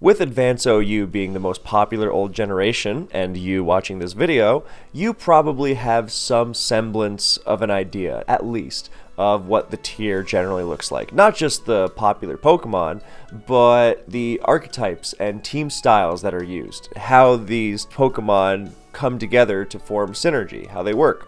with Advance OU being the most popular old generation, and you watching this video, you probably have some semblance of an idea, at least, of what the tier generally looks like. Not just the popular Pokemon, but the archetypes and team styles that are used, how these Pokemon come together to form synergy, how they work.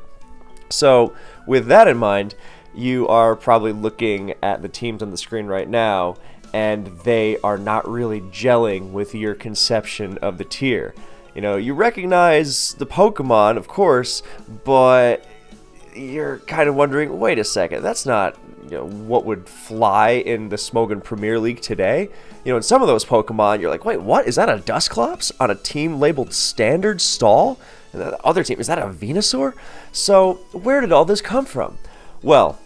So, with that in mind, you are probably looking at the teams on the screen right now, and they are not really gelling with your conception of the tier. You know, you recognize the Pokemon, of course, but you're kind of wondering, wait a second, that's not, what would fly in the Smogon Premier League today? In some of those Pokemon, you're like, wait, what? Is that a Dusclops on a team labeled Standard Stall? And the other team, is that a Venusaur? So, where did all this come from? Well,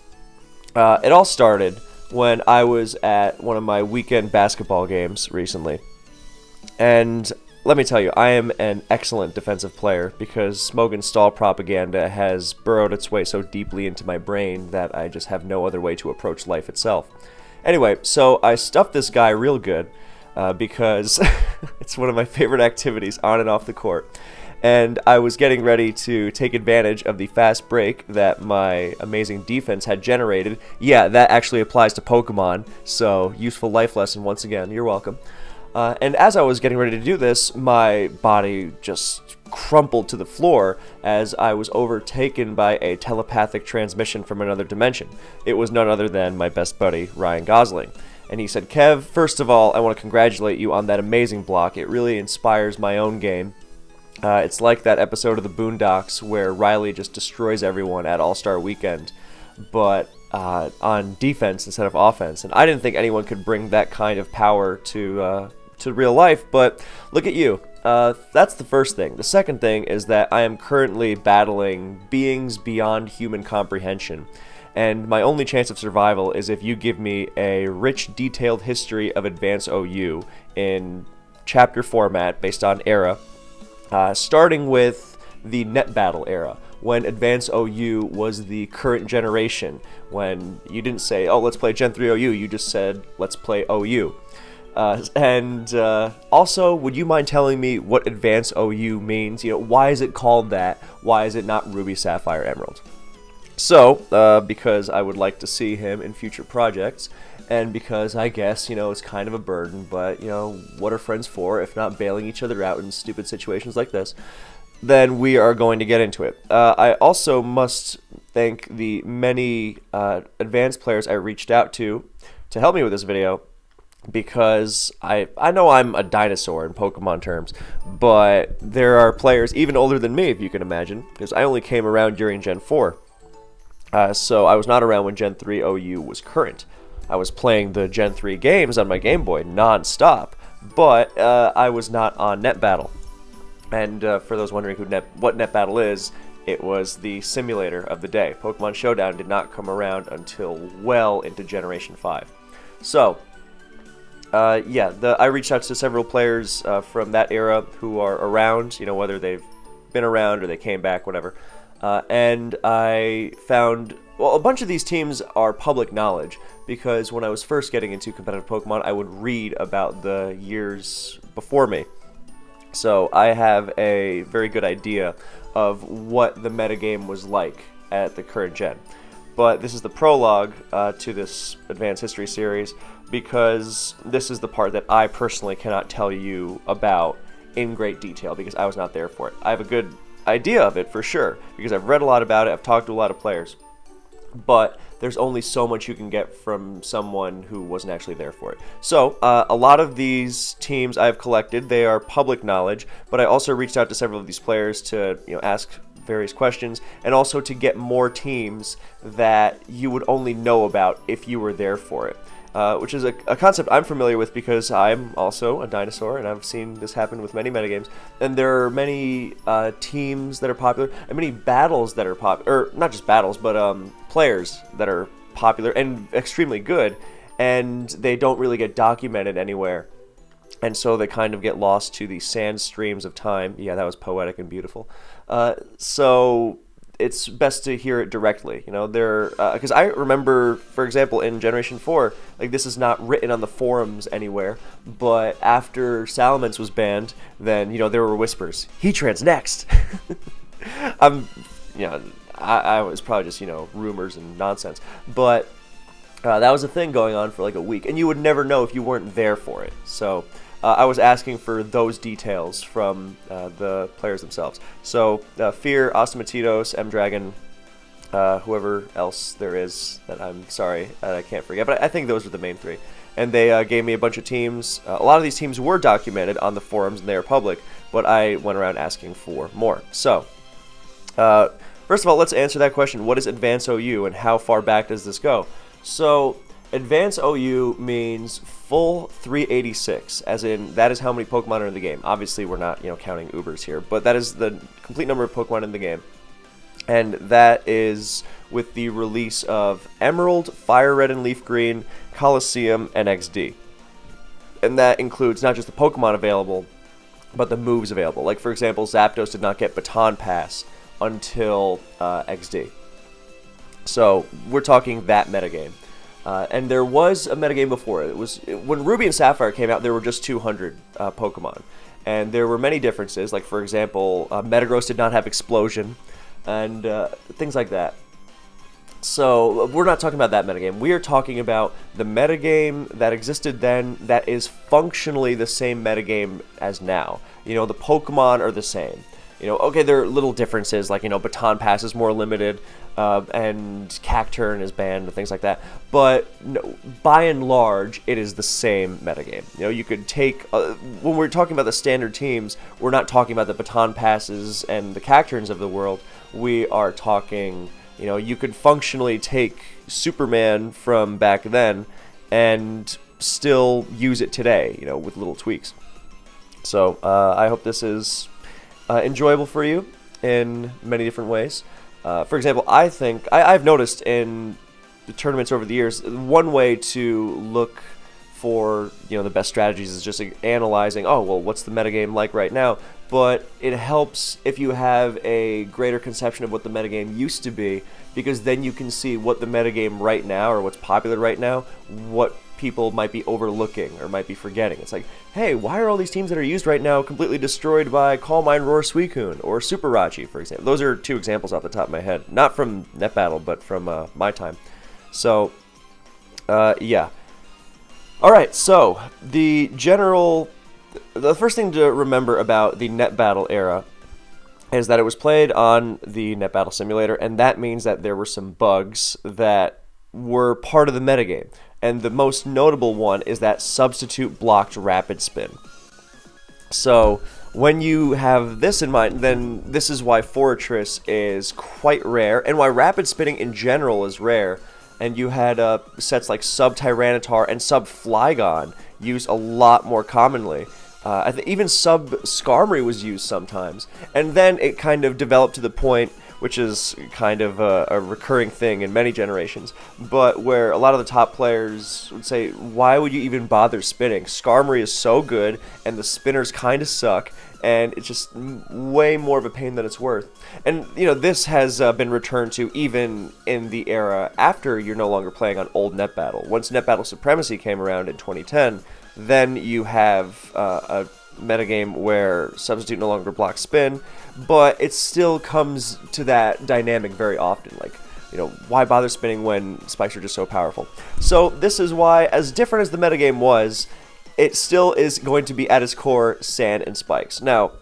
it all started when I was at one of my weekend basketball games recently. And let me tell you, I am an excellent defensive player because Smogon Stall propaganda has burrowed its way so deeply into my brain that I just have no other way to approach life itself. Anyway, so I stuffed this guy real good because it's one of my favorite activities on and off the court. And I was getting ready to take advantage of the fast break that my amazing defense had generated. Yeah, that actually applies to Pokemon, so useful life lesson once again. You're welcome. And as I was getting ready to do this, my body just crumpled to the floor as I was overtaken by a telepathic transmission from another dimension. It was none other than my best buddy, Ryan Gosling. And he said, Kev, first of all, I want to congratulate you on that amazing block. It really inspires my own game. It's like that episode of the Boondocks where Riley just destroys everyone at All-Star Weekend, but on defense instead of offense. And I didn't think anyone could bring that kind of power to real life, but look at you. That's the first thing. The second thing is that I am currently battling beings beyond human comprehension. And my only chance of survival is if you give me a rich, detailed history of Advance OU in chapter format based on era, starting with the Netbattle era, when Advance OU was the current generation, when you didn't say, oh, let's play Gen 3 OU, you just said, let's play OU. Also, would you mind telling me what Advance OU means? Why is it called that? Why is it not Ruby, Sapphire, Emerald? So, because I would like to see him in future projects, and because I guess, it's kind of a burden, but, what are friends for if not bailing each other out in stupid situations like this? Then we are going to get into it. I also must thank the many advanced players I reached out to help me with this video, because I know I'm a dinosaur in Pokemon terms, but there are players even older than me, if you can imagine, because I only came around during Gen 4. So I was not around when Gen 3 OU was current. I was playing the Gen 3 games on my Game Boy non-stop, but I was not on Netbattle. And for those wondering what Netbattle is, it was the simulator of the day. Pokemon Showdown did not come around until well into Generation 5. So, I reached out to several players from that era who are around, whether they've been around or they came back, whatever. And I found, a bunch of these teams are public knowledge, because when I was first getting into competitive Pokemon, I would read about the years before me. So I have a very good idea of what the metagame was like at the current gen. But this is the prologue to this Advanced History series, because this is the part that I personally cannot tell you about in great detail, because I was not there for it. I have a good idea of it for sure, because I've read a lot about it, I've talked to a lot of players, but there's only so much you can get from someone who wasn't actually there for it. So a lot of these teams I've collected, they are public knowledge, but I also reached out to several of these players to ask various questions, and also to get more teams that you would only know about if you were there for it. Which is a concept I'm familiar with, because I'm also a dinosaur, and I've seen this happen with many metagames. And there are many teams that are popular, and many battles that are popular, or not just battles, but players that are popular and extremely good, and they don't really get documented anywhere. And so they kind of get lost to the sand streams of time. Yeah, that was poetic and beautiful. So it's best to hear it directly. You know, because I remember, for example, in Generation 4, like, this is not written on the forums anywhere, but after Salamence was banned, then, you know, there were whispers, Heatran's next. You know, I was probably just, you know, rumors and nonsense, but that was a thing going on for like a week, and you would never know if you weren't there for it. So I was asking for those details from the players themselves. So Fear, Ostamatidos, M-Dragon, whoever else there is that I'm sorry I can't forget, but I think those were the main three. And they gave me a bunch of teams. A lot of these teams were documented on the forums and they are public, but I went around asking for more. So first of all, let's answer that question. What is Advance OU and how far back does this go? So Advance OU means full 386, as in that is how many Pokemon are in the game. Obviously, we're not, you know, counting Ubers here, but that is the complete number of Pokemon in the game. And that is with the release of Emerald, Fire Red and Leaf Green, Colosseum, and XD. And that includes not just the Pokemon available, but the moves available. Like, for example, Zapdos did not get Baton Pass until XD. So we're talking that metagame. And there was a metagame before it. It was when Ruby and Sapphire came out, there were just 200 Pokemon. And there were many differences. Like, for example, Metagross did not have Explosion, and things like that. So we're not talking about that metagame. We are talking about the metagame that existed then that is functionally the same metagame as now. You know, the Pokemon are the same. You know, okay, there are little differences, like, you know, Baton Pass is more limited, and Cacturn is banned, and things like that. But no, by and large, it is the same metagame. You know, you could take, when we're talking about the standard teams, we're not talking about the Baton Passes and the Cacturns of the world. We are talking, you know, you could functionally take Superman from back then and still use it today, you know, with little tweaks. So I hope this is enjoyable for you in many different ways. For example, I think I've noticed in the tournaments over the years, one way to look for, you know, the best strategies is just analyzing, oh, well, what's the metagame like right now? But it helps if you have a greater conception of what the metagame used to be, because then you can see what the metagame right now, or what's popular right now, what people might be overlooking or might be forgetting. It's like, hey, why are all these teams that are used right now completely destroyed by Calm Mind, Roar, Suicune, or Super Rachi, for example? Those are two examples off the top of my head. Not from Netbattle, but from my time. So, yeah. Alright, so, the first thing to remember about the Netbattle era is that it was played on the Netbattle simulator, and that means that there were some bugs that were part of the metagame. And the most notable one is that substitute blocked rapid spin. So when you have this in mind, then this is why Fortress is quite rare, and why rapid spinning in general is rare. And you had sets like Sub Tyranitar and Sub Flygon used a lot more commonly. I think even Sub Skarmory was used sometimes. And then it kind of developed to the point, which is kind of a recurring thing in many generations, but where a lot of the top players would say, why would you even bother spinning? Skarmory is so good, and the spinners kind of suck, and it's just way more of a pain than it's worth. And, you know, this has been returned to even in the era after you're no longer playing on old Netbattle. Once Netbattle Supremacy came around in 2010, then you have a metagame where substitute no longer blocks spin, but it still comes to that dynamic very often. Like, you know, why bother spinning when spikes are just so powerful? So this is why, as different as the metagame was, it still is going to be at its core sand and spikes. Now,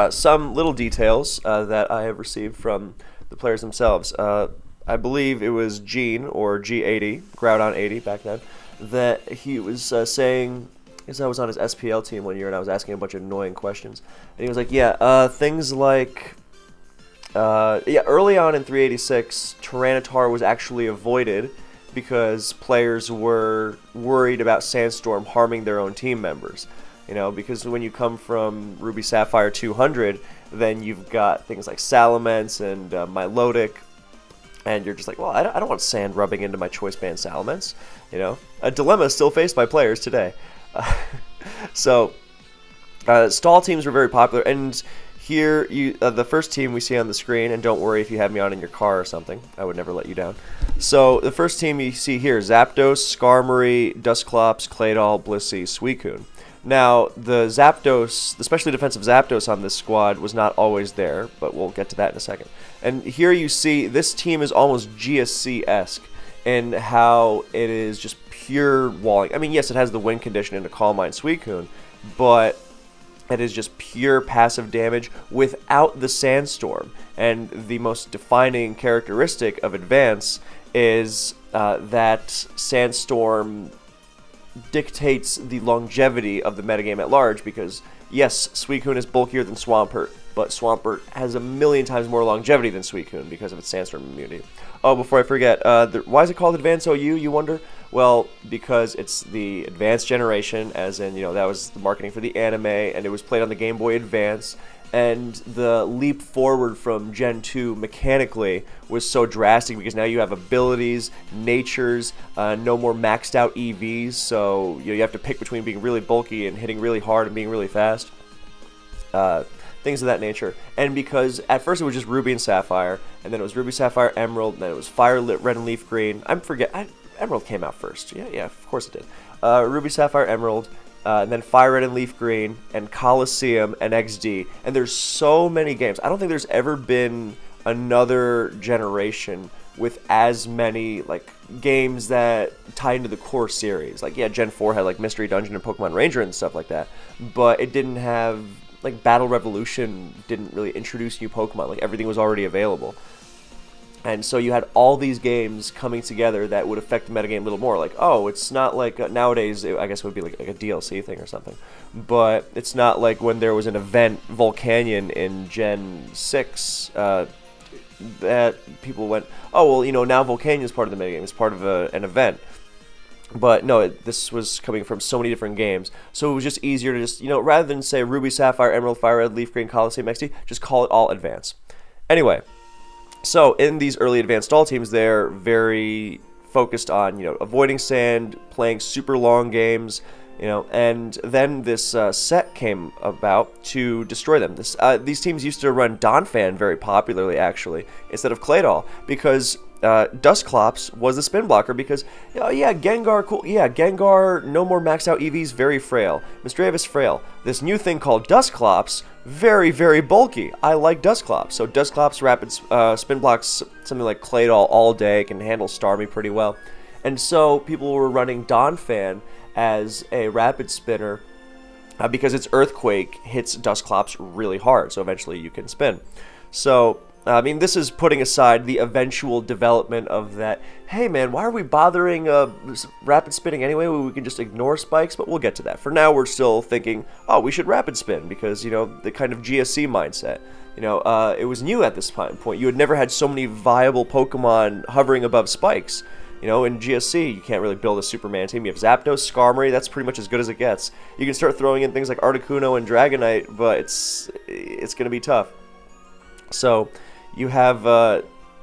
some little details that I have received from the players themselves. I believe it was Gene, or G80, Groudon80 back then, that he was saying, because I was on his SPL team one year and I was asking a bunch of annoying questions. And he was like, yeah, things like, early on in 386, Tyranitar was actually avoided because players were worried about Sandstorm harming their own team members. You know, because when you come from Ruby Sapphire 200, then you've got things like Salamence and Milotic, and you're just like, well, I don't want sand rubbing into my choice band Salamence. You know, a dilemma is still faced by players today. So, stall teams were very popular, and here, the first team we see on the screen, and don't worry if you have me on in your car or something. I would never let you down. So the first team you see here, Zapdos, Skarmory, Dusclops, Claydol, Blissey, Suicune. Now, the specially defensive Zapdos on this squad was not always there, but we'll get to that in a second. And here you see this team is almost GSC-esque in how it is just pure walling. I mean, yes, it has the wind condition into Calm Mind Suicune, but it is just pure passive damage without the Sandstorm. And the most defining characteristic of Advance is that Sandstorm dictates the longevity of the metagame at large, because yes, Suicune is bulkier than Swampert, but Swampert has a million times more longevity than Suicune because of its Sandstorm immunity. Oh, before I forget, why is it called Advance OU, you wonder? Well, because it's the advanced generation, as in, that was the marketing for the anime, and it was played on the Game Boy Advance, and the leap forward from Gen 2 mechanically was so drastic because now you have abilities, natures, no more maxed out EVs, so you have to pick between being really bulky and hitting really hard and being really fast. Things of that nature. And because at first it was just Ruby and Sapphire, and then it was Ruby, Sapphire, Emerald, and then it was Fire, Red, and Leaf Green. Emerald came out first. Yeah, of course it did. Ruby, Sapphire, Emerald, and then Fire Red and Leaf Green, and Coliseum, and XD. And there's so many games. I don't think there's ever been another generation with as many games that tie into the core series. Gen 4 had Mystery Dungeon and Pokemon Ranger and stuff like that, but it didn't have Battle Revolution didn't really introduce new Pokemon. Everything was already available. And so you had all these games coming together that would affect the metagame a little more. It's not nowadays, I guess it would be a DLC thing or something. But it's not like when there was an event, Volcanion, in Gen 6, that people went, oh, well, now Volcanion is part of the metagame. It's part of an event. But no, this was coming from so many different games. So it was just easier to just, rather than say Ruby, Sapphire, Emerald, Fire Red, Leaf Green, Coliseum, XD, just call it all Advance. Anyway. So in these early advanced doll teams, they're very focused on, avoiding sand, playing super long games, and then this set came about to destroy them. These teams used to run Donphan very popularly, actually, instead of Claydol, because Dusclops was the spin blocker because, Gengar, cool. Yeah, Gengar, no more maxed out EVs, very frail. Misdreavus, frail. This new thing called Dusclops, very, very bulky. I like Dusclops. So Dusclops rapid spin blocks something like Claydol all day, can handle Starmie pretty well. And so people were running Donphan as a rapid spinner because its Earthquake hits Dusclops really hard, so eventually you can spin. So, this is putting aside the eventual development of that, hey man, why are we bothering rapid spinning anyway? We can just ignore spikes, but we'll get to that. For now, we're still thinking, oh, we should rapid spin because, the kind of GSC mindset. It was new at this point. You had never had so many viable Pokemon hovering above spikes. In GSC, you can't really build a Superman team. You have Zapdos, Skarmory, that's pretty much as good as it gets. You can start throwing in things like Articuno and Dragonite, but it's going to be tough. So, you have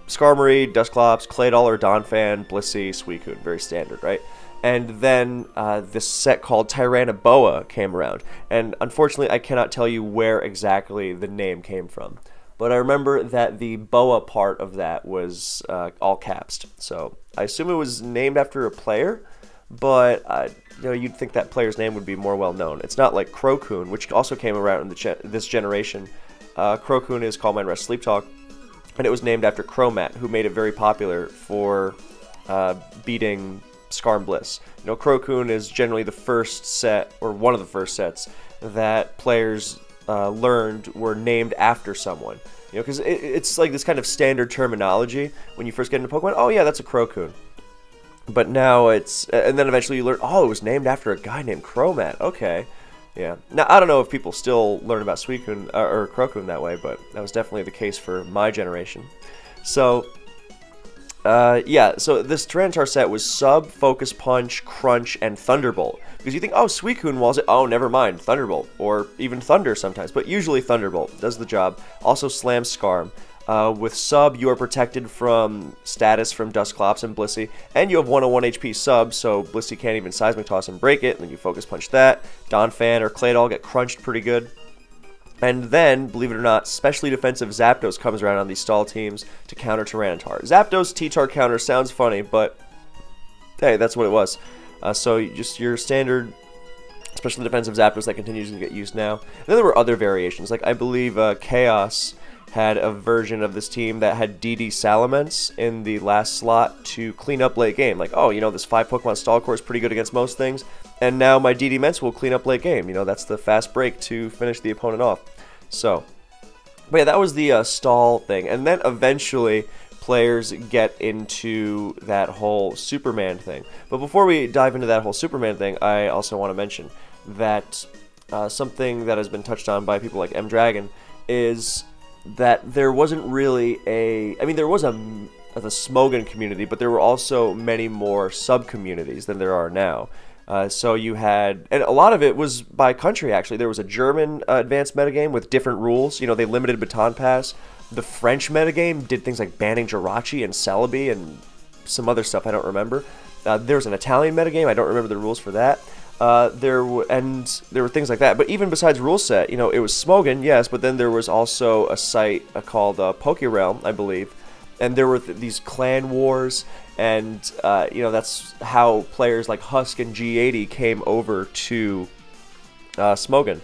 Skarmory, Dusclops, Claydol or Donphan, Blissey, Suicune, very standard, right? And then this set called Tyrannoboa came around. And unfortunately, I cannot tell you where exactly the name came from. But I remember that the boa part of that was all caps. So I assume it was named after a player, but you'd think that player's name would be more well known. It's not like Crocoon, which also came around in this generation. Crocoon is Calm Mind Rest Sleep Talk, and it was named after Cromat, who made it very popular for beating Scarm Bliss. Crocoon is generally the first set, or one of the first sets, that players learned were named after someone. Because it's like this kind of standard terminology when you first get into Pokemon. Oh yeah, that's a Crocoon. But now it's, and then eventually you learn, oh, it was named after a guy named Cromat. Okay. Yeah. Now, I don't know if people still learn about Suicune or Crocoon that way, but that was definitely the case for my generation. So, so this Tyranitar set was Sub, Focus Punch, Crunch, and Thunderbolt. Because you think, oh, Suicune was it? Oh, never mind, Thunderbolt. Or even Thunder sometimes, but usually Thunderbolt does the job. Also Slam Scarm. With Sub, you are protected from status from Dusclops and Blissey, and you have 101 HP Sub, so Blissey can't even Seismic Toss and break it, and then you Focus Punch that. Donphan or Claydol get crunched pretty good. And then, believe it or not, specially defensive Zapdos comes around on these stall teams to counter Tyranitar. Zapdos T-Tar counter sounds funny, but hey, that's what it was. So just your standard specially defensive Zapdos that continues to get used now. And then there were other variations, like I believe Chaos had a version of this team that had DD Salamence in the last slot to clean up late game. Like, oh, this 5 Pokemon stall core is pretty good against most things, and now my DD Ments will clean up late game. That's the fast break to finish the opponent off. So, but yeah, that was the stall thing. And then eventually players get into that whole Superman thing. But before we dive into that whole Superman thing, I also want to mention that something that has been touched on by people like M Dragon is that there wasn't really there was the Smogon community, but there were also many more sub-communities than there are now. So you had, and a lot of it was by country actually. There was a German advanced metagame with different rules. They limited Baton Pass. The French metagame did things like banning Jirachi and Celebi and some other stuff I don't remember. There was an Italian metagame. I don't remember the rules for that. There were things like that. But even besides rule set, it was Smogon, yes, but then there was also a site called PokeRealm, I believe, and there were these clan wars, and that's how players like Husk and G80 came over to Smogon,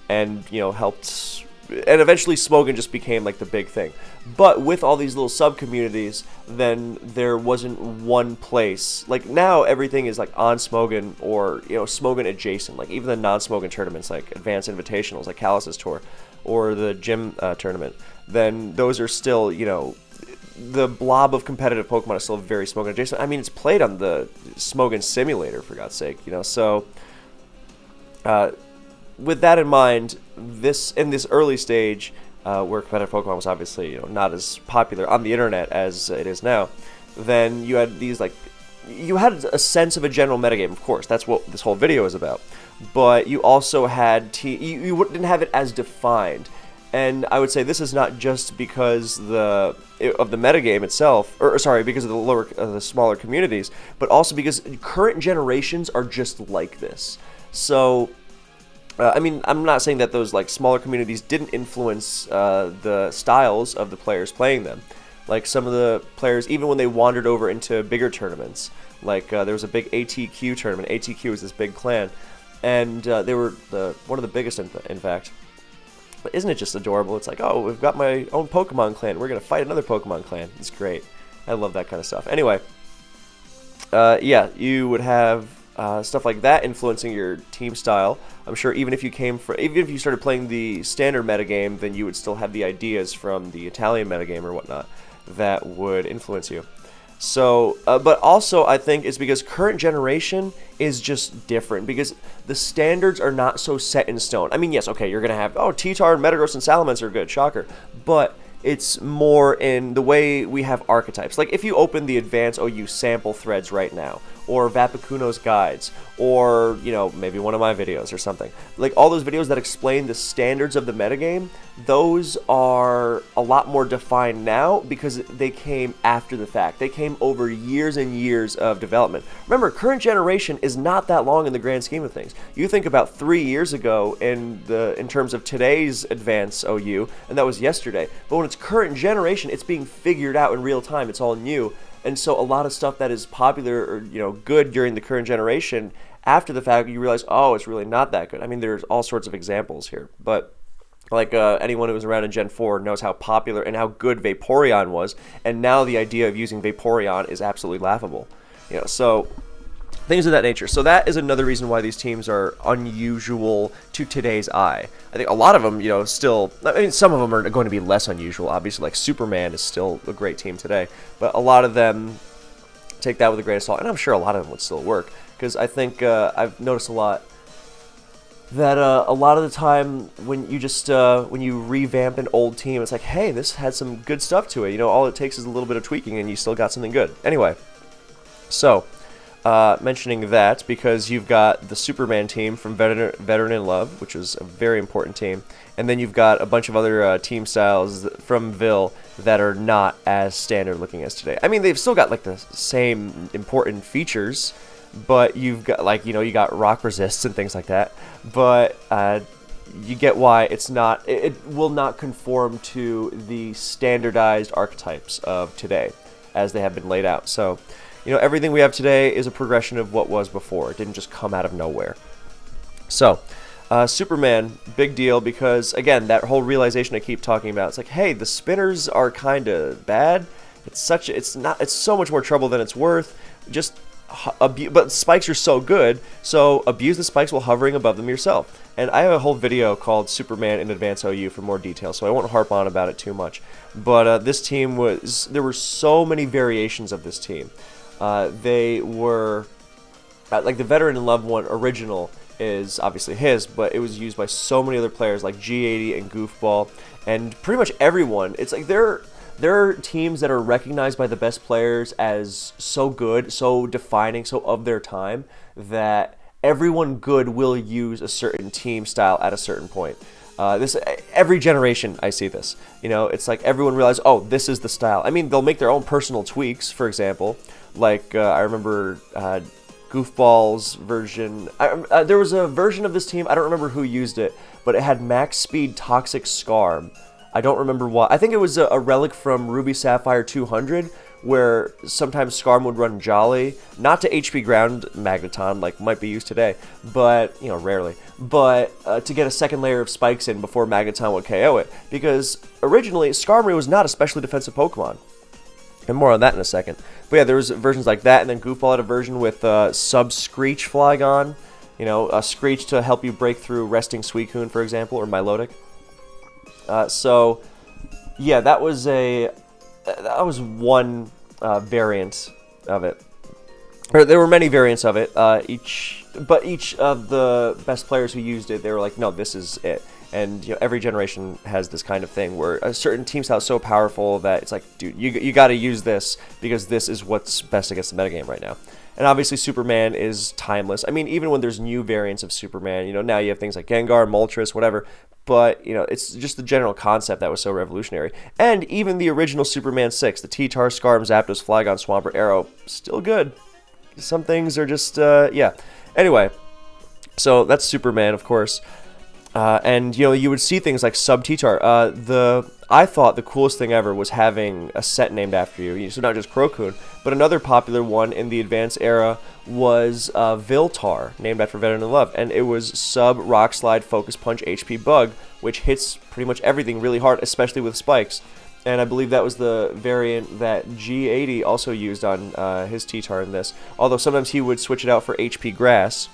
and helped. And eventually Smogon just became like the big thing. But with all these little sub-communities, then there wasn't one place. Like now everything is like on Smogon or, Smogon adjacent. Like even the non-Smogon tournaments like Advanced Invitationals like Callus's Tour or the Gym tournament. Then those are still, the blob of competitive Pokemon is still very Smogon adjacent. I mean, it's played on the Smogon simulator, for God's sake, so... with that in mind, in this early stage, where competitive Pokemon was obviously not as popular on the internet as it is now, then you had these you had a sense of a general metagame. Of course, that's what this whole video is about. But you also had you didn't have it as defined, and I would say this is not just because of the metagame itself, or sorry, because of the smaller communities, but also because current generations are just like this. So. I'm not saying that those smaller communities didn't influence the styles of the players playing them. Like some of the players, even when they wandered over into bigger tournaments, there was a big ATQ tournament. ATQ is this big clan, and they were one of the biggest in fact. But isn't it just adorable? It's like, oh, we've got my own Pokemon clan. We're gonna fight another Pokemon clan. It's great. I love that kind of stuff. Anyway, yeah, you would have. Stuff like that influencing your team style. I'm sure even if you started playing the standard metagame, then you would still have the ideas from the Italian metagame or whatnot that would influence you. So, but also I think it's because current generation is just different because the standards are not so set in stone. I mean, yes, okay, you're gonna have T-Tar and Metagross and Salamence are good, shocker, but it's more in the way we have archetypes. Like if you open the Advanced OU sample threads right now, or Vapicuno's guides, or maybe one of my videos or something, like all those videos that explain the standards of the metagame, those are a lot more defined now because they came after the fact. They came over years and years of development. Remember, current generation is not that long in the grand scheme of things. You think about 3 years ago in terms of today's Advanced OU, and that was yesterday. But when it's current generation, it's being figured out in real time. It's all new. And so a lot of stuff that is popular or good during the current generation, after the fact you realize, oh, it's really not that good. I mean, there's all sorts of examples here, but anyone who was around in Gen 4 knows how popular and how good Vaporeon was, and now the idea of using Vaporeon is absolutely laughable. So things of that nature. So that is another reason why these teams are unusual to today's eye. I think a lot of them, still, some of them are going to be less unusual, obviously, like Superman is still a great team today, but a lot of them take that with a grain of salt, and I'm sure a lot of them would still work, because I think I've noticed a lot that a lot of the time when you revamp an old team, it's like, hey, this had some good stuff to it, all it takes is a little bit of tweaking and you still got something good. Anyway, so mentioning that because you've got the Superman team from Veteran in Love, which is a very important team, and then you've got a bunch of other team styles from Vil that are not as standard looking as today. I mean, they've still got the same important features, but you've got you got rock resists and things like that, but you get why it will not conform to the standardized archetypes of today as they have been laid out. So, everything we have today is a progression of what was before. It didn't just come out of nowhere. So, Superman, big deal because, again, that whole realization I keep talking about. It's like, hey, the spinners are kind of bad. It's so much more trouble than it's worth. But spikes are so good, so abuse the spikes while hovering above them yourself. And I have a whole video called Superman in Advance OU for more details, so I won't harp on about it too much. But this team there were so many variations of this team. They were, like the Veteran in Love one original is obviously his, but it was used by so many other players like G80 and Goofball, and pretty much everyone. It's like there are teams that are recognized by the best players as so good, so defining, so of their time, that everyone good will use a certain team style at a certain point. Every generation I see this. It's like everyone realizes, oh, this is the style. I mean, they'll make their own personal tweaks, for example. Like, I remember Goofball's version. There was a version of this team, I don't remember who used it, but it had max speed Toxic Scarm. I don't remember what. I think it was a relic from Ruby Sapphire 200, where sometimes Skarm would run Jolly, not to HP Ground Magneton, like might be used today, but, rarely, but to get a second layer of spikes in before Magneton would KO it, because originally Skarmory was not a specially defensive Pokemon. And more on that in a second. But yeah, there was versions like that, and then Goofball had a version with Sub-Screech Flygon, a Screech to help you break through Resting Suicune, for example, or Milotic. So, yeah, that was one variant of it. Or there were many variants of it. Each of the best players who used it, they were like, no, this is it. And every generation has this kind of thing where a certain team style is so powerful that it's like, dude, you got to use this because this is what's best against the metagame right now. And obviously Superman is timeless. I mean, even when there's new variants of Superman, now you have things like Gengar, Moltres, whatever. But, it's just the general concept that was so revolutionary. And even the original Superman 6, the T-Tar, Scarm, Zapdos, Flygon, Swampert, Arrow, still good. Some things are just, yeah. Anyway, so that's Superman, of course. And, you would see things like Sub T-Tar. I thought the coolest thing ever was having a set named after you. So not just Crocoon, but another popular one in the Advanced era was Viltar, named after Veteran in Love. And it was Sub Rock Slide Focus Punch HP Bug, which hits pretty much everything really hard, especially with spikes. And I believe that was the variant that G80 also used on his T-Tar in this. Although sometimes he would switch it out for HP Grass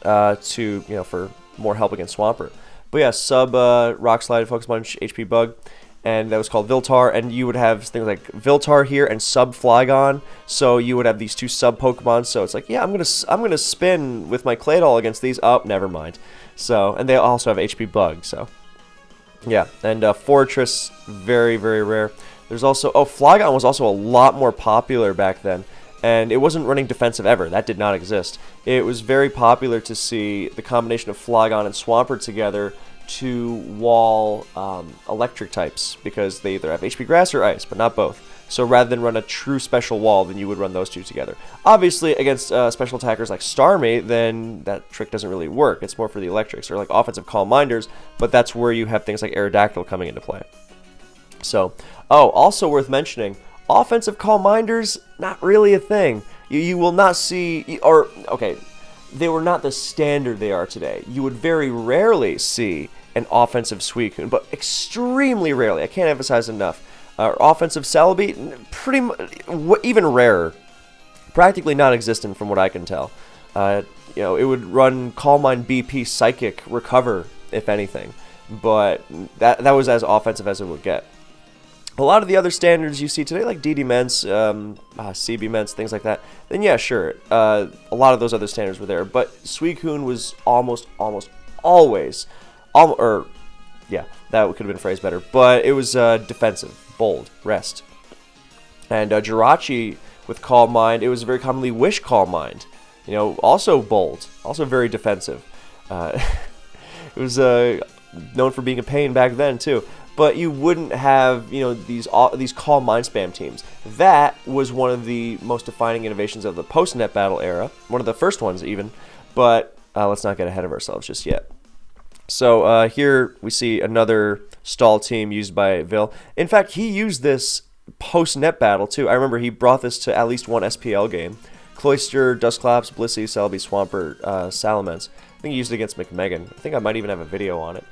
for more help against Swampert. But yeah, Sub Rock Slide Focus Punch HP Bug, and that was called Viltar, and you would have things like Viltar here and Sub Flygon, so you would have these two sub Pokemon, so it's like, yeah, I'm gonna spin with my Claydol against these. Oh, never mind. So, and they also have HP Bug, so yeah, and Fortress, very, very rare. There's also, Flygon was also a lot more popular back then. And it wasn't running defensive ever. That did not exist. It was very popular to see the combination of Flygon and Swampert together to wall electric types, because they either have HP Grass or Ice, but not both. So rather than run a true special wall, then you would run those two together. Obviously, against special attackers like Starmie, then that trick doesn't really work. It's more for the electrics, or like offensive Calm Minders, but that's where you have things like Aerodactyl coming into play. So, also worth mentioning, offensive Calm Minders, not really a thing. You will not see, they were not the standard they are today. You would very rarely see an offensive Suicune, but extremely rarely. I can't emphasize enough. Offensive Celebi, pretty much, even rarer. Practically non-existent from what I can tell. It would run Calm Mind BP Psychic Recover, if anything. But that was as offensive as it would get. A lot of the other standards you see today, like DD Ments, CB Ments, things like that, then yeah, sure, a lot of those other standards were there, but Suicune was almost always, yeah, that could have been phrased better, but it was defensive, bold, rest. And Jirachi with Calm Mind, it was very commonly Wish Calm Mind, also bold, also very defensive. It was known for being a pain back then, too. But you wouldn't have, these Calm Mind spam teams. That was one of the most defining innovations of the post-Netbattle era. One of the first ones, even. But let's not get ahead of ourselves just yet. So here we see another stall team used by Vil. In fact, he used this post Netbattle too. I remember he brought this to at least one SPL game. Cloyster, Dusclops, Blissey, Celebi, Swampert, Salamence. I think he used it against McMegan. I think I might even have a video on it.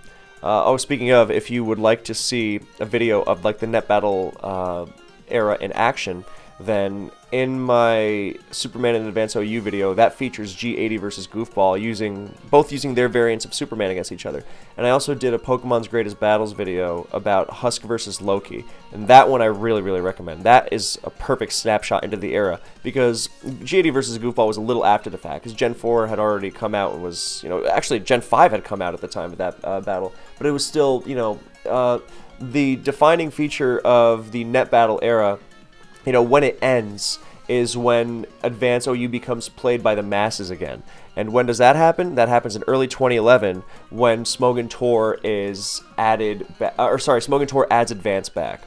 Oh, speaking of, if you would like to see a video of like the Netbattle era in action, then in my Superman and Advanced OU video, that features G80 versus Goofball, both using their variants of Superman against each other. And I also did a Pokemon's Greatest Battles video about Husk versus Loki, and that one I really, really recommend. That is a perfect snapshot into the era, because G80 versus Goofball was a little after the fact, because Gen 4 had already come out and was, actually Gen 5 had come out at the time of that battle, but it was still, the defining feature of the Netbattle era, when it ends is when Advanced OU becomes played by the masses again. And when does that happen? That happens in early 2011 when Smogon Tor is added, Smogon Tor adds Advanced back.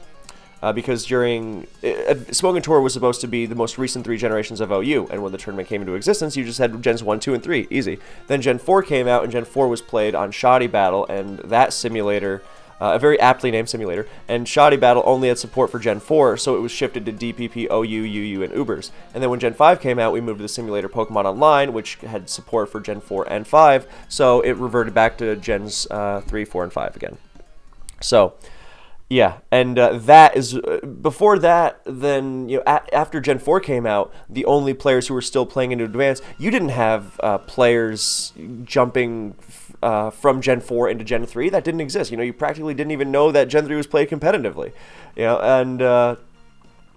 Because during, Smogon Tor was supposed to be the most recent 3 generations of OU, and when the tournament came into existence, you just had Gens 1, 2, and 3, easy. Then Gen 4 came out, and Gen 4 was played on Shoddy Battle, and that simulator, a very aptly named simulator, and Shoddy Battle only had support for Gen 4, so it was shifted to DPP, OU, UU, and Ubers. And then when Gen 5 came out, we moved to the simulator Pokemon Online, which had support for Gen 4 and 5, so it reverted back to Gens 3, 4, and 5 again. So, yeah, and that is, before that, then, after Gen 4 came out, the only players who were still playing into Advanced, you didn't have players jumping from Gen 4 into Gen 3. That didn't exist. You practically didn't even know that Gen 3 was played competitively. And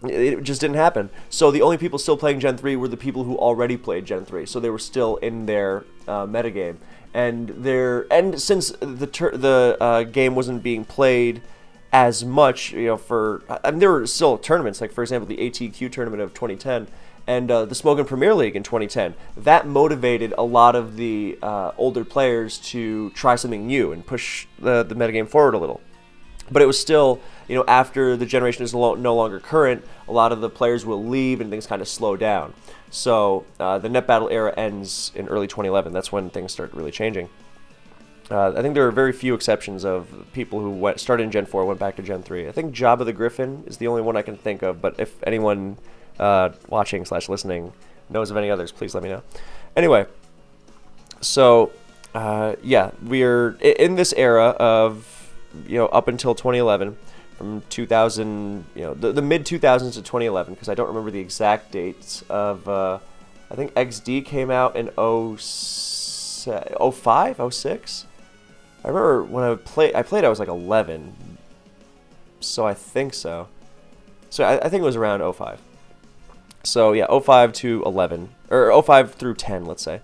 it just didn't happen. So the only people still playing Gen 3 were the people who already played Gen 3. So they were still in their metagame. And since the game wasn't being played as much, there were still tournaments, like for example the ATQ tournament of 2010 and the Smogon Premier League in 2010. That motivated a lot of the older players to try something new and push the metagame forward a little. But it was still, after the generation is no longer current, a lot of the players will leave and things kind of slow down. So the Netbattle era ends in early 2011. That's when things start really changing. I think there are very few exceptions of people who started in Gen 4 went back to Gen 3. I think Jabba the Griffin is the only one I can think of, but if anyone watching/listening knows of any others, please let me know. Anyway, so we're in this era of, up until 2011, from 2000, the mid-2000s to 2011, because I don't remember the exact dates of, I think XD came out in 05, 06? I remember when I played, I was like 11, so I think so. So I think it was around 05. So yeah, 05 to 11, or 05 through 10, let's say.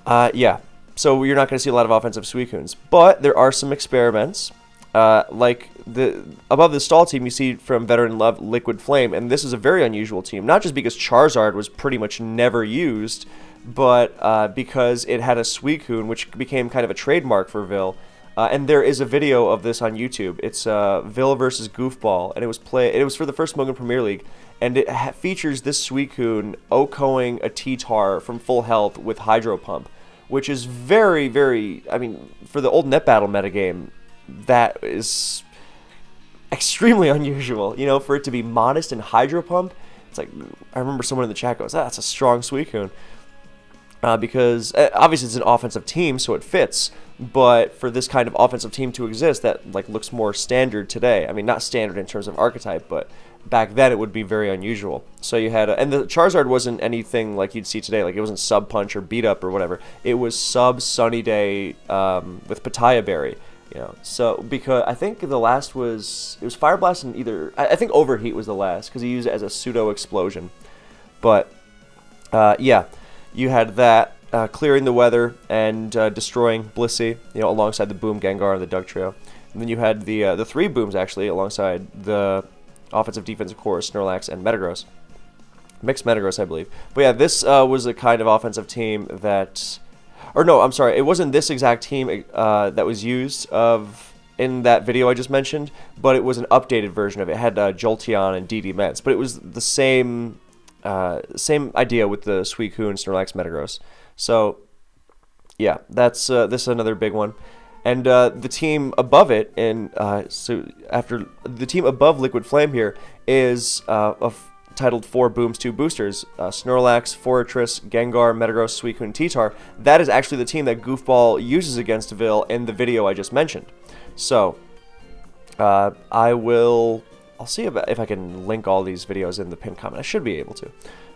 So you're not going to see a lot of offensive Suicunes, but there are some experiments. Like above the stall team, you see from Veteran Love Liquid Flame, and this is a very unusual team, not just because Charizard was pretty much never used, but because it had a Suicune, which became kind of a trademark for Vil. And there is a video of this on YouTube. It's Vil versus Goofball, and it was for the first Smogon Premier League, and it features this Suicune OHKOing a T-Tar from full health with Hydro Pump, which is very, very, for the old Netbattle metagame, that is extremely unusual. For it to be modest and Hydro Pump, it's like, I remember someone in the chat goes, that's a strong Suicune. Because obviously it's an offensive team, so it fits. But for this kind of offensive team to exist, that looks more standard today. Not standard in terms of archetype, but back then it would be very unusual. So you had, and the Charizard wasn't anything like you'd see today. It wasn't Sub Punch or Beat Up or whatever. It was Sub Sunny Day with Pitaya Berry. So because I think the last it was Fire Blast and either I think Overheat was the last because he used it as a pseudo explosion. But you had that clearing the weather and destroying Blissey, alongside the Boom, Gengar, and the Dugtrio. And then you had the 3 Booms actually alongside the offensive defensive core, Snorlax and Metagross. Mixed Metagross, I believe. But yeah, this was a kind of offensive team that, or no, I'm sorry, it wasn't this exact team that was used in that video I just mentioned, but it was an updated version of it. It had Jolteon and DD Mets, but it was the same idea with the Suicune, Snorlax, Metagross. So Yeah, that's this is another big one. And the team above it, and so after the team above Liquid Flame here is titled 4 Booms 2 Boosters, Snorlax, Forretress, Gengar, Metagross, Suicune, T-Tar. That is actually the team that Goofball uses against Vil in the video I just mentioned. So I'll see if I can link all these videos in the pinned comment. I should be able to.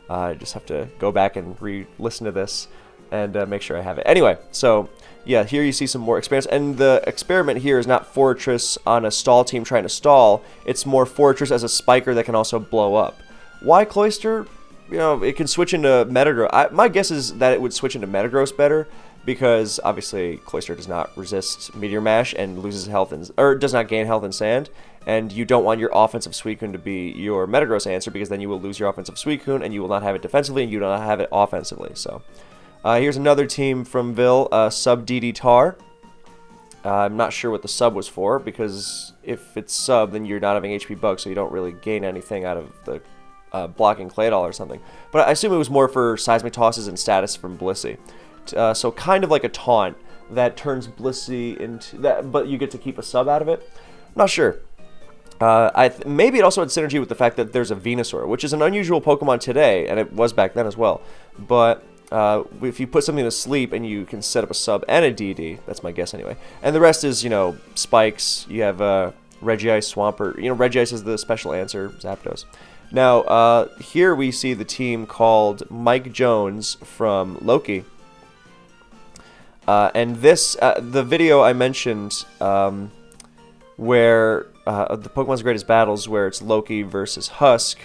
I just have to go back and re-listen to this and make sure I have it. Anyway, so yeah, here you see some more experiments. And the experiment here is not Forretress on a stall team trying to stall. It's more Forretress as a spiker that can also blow up. Why Cloyster? You know, it can switch into Metagross. My guess is that it would switch into Metagross better, because obviously Cloyster does not resist Meteor Mash and loses health or does not gain health in Sand, and you don't want your offensive Suicune to be your Metagross answer, because then you will lose your offensive Suicune and you will not have it defensively and you will not have it offensively. So here's another team from Vil, sub DD Tar. I'm not sure what the sub was for, because if it's sub, then you're not having HP Bug, so you don't really gain anything out of the blocking Claydol or something. But I assume it was more for Seismic Tosses and status from Blissey. So kind of like a taunt that turns Blissey into that, but you get to keep a sub out of it. I'm not sure. Maybe it also had synergy with the fact that there's a Venusaur, which is an unusual Pokemon today, and it was back then as well. But if you put something to sleep and you can set up a sub and a DD, that's my guess anyway. And the rest is, you know, spikes. You have Regice, Swampert. You know, Regice is the special answer, Zapdos. Now, here we see the team called Mike Jones from Loki. And this, the video I mentioned, where the Pokemon's Greatest Battles, where it's Loki versus Husk,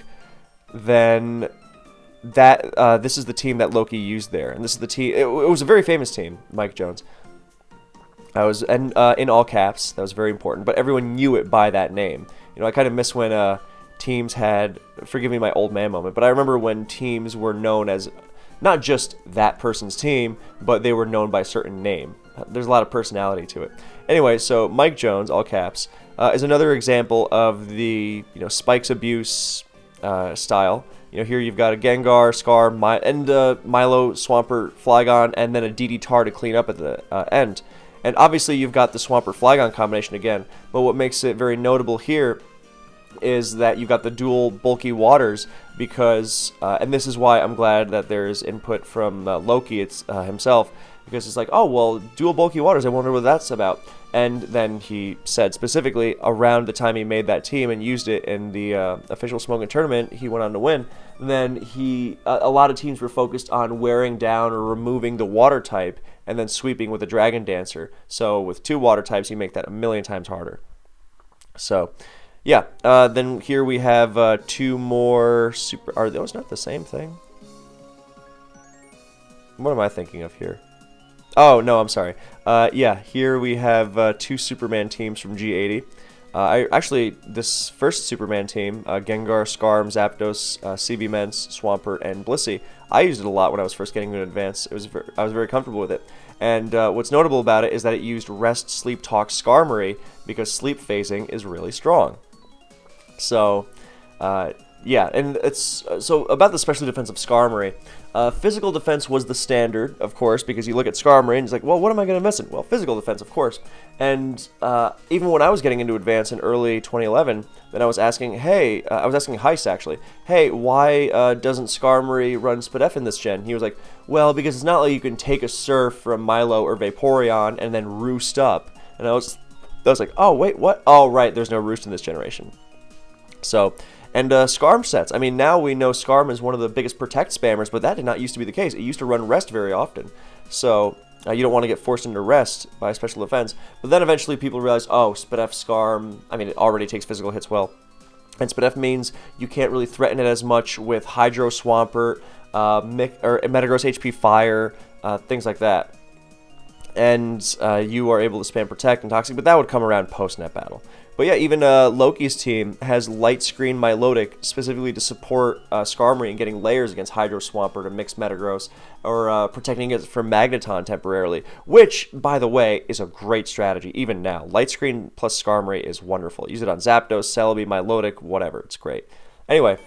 then that this is the team that Loki used there, and this is the team. It was a very famous team, Mike Jones. In all caps. That was very important, but everyone knew it by that name. You know, I kind of miss when teams had. Forgive me, my old man moment, but I remember when teams were known as not just that person's team, but they were known by a certain name. There's a lot of personality to it. Anyway, so Mike Jones, all caps, is another example of the spikes abuse style. You know, here you've got a Gengar, Scarm, Milo, Swampert, Flygon, and then a DD Tar to clean up at the end. And obviously you've got the Swampert Flygon combination again, but what makes it very notable here is that you've got the dual bulky waters, because, and this is why I'm glad that there's input from Loki himself, because it's like, oh, well, dual bulky waters, I wonder what that's about. And then he said specifically, around the time he made that team and used it in the official Smoking Tournament, he went on to win. Then a lot of teams were focused on wearing down or removing the water type and then sweeping with a Dragon Dancer. So with 2 water types, you make that a million times harder. So yeah, then here we have 2 more super. Are those not the same thing? What am I thinking of here? Oh, no, I'm sorry. Yeah, here we have 2 Superman teams from G80. Actually, this first Superman team, Gengar, Scarm, Zapdos, CV Mence, Swampert, and Blissey, I used it a lot when I was first getting into Advance. I was very comfortable with it. And what's notable about it is that it used Rest, Sleep, Talk, Skarmory, because sleep phasing is really strong. So, yeah, and it's so about the special defense of Skarmory. Physical defense was the standard, of course, because you look at Skarmory and it's like, well, what am I going to miss it? Well, physical defense, of course. And even when I was getting into Advance in early 2011, then I was asking, hey, I was asking Heist actually, hey, why doesn't Skarmory run Spadef in this gen? He was like, well, because it's not like you can take a Surf from Milo or Vaporeon and then roost up. And I was like, oh, wait, what? Oh, right, there's no roost in this generation. So, and Scarm sets. I mean, now we know Scarm is one of the biggest protect spammers, but that did not used to be the case. It used to run Rest very often. So, you don't want to get forced into Rest by special defense. But then eventually people realize, oh, Spadef Scarm, I mean, it already takes physical hits well. And Spadef means you can't really threaten it as much with Hydro Swampert, or Metagross HP Fire, things like that. And you are able to spam Protect and Toxic, but that would come around post-Netbattle. But yeah, even Loki's team has Light Screen Milotic specifically to support Skarmory and getting layers against Hydro Swampert or Mixed Metagross, or protecting it from Magneton temporarily, which, by the way, is a great strategy even now. Light Screen plus Skarmory is wonderful. Use it on Zapdos, Celebi, Milotic, whatever. It's great. Anyway,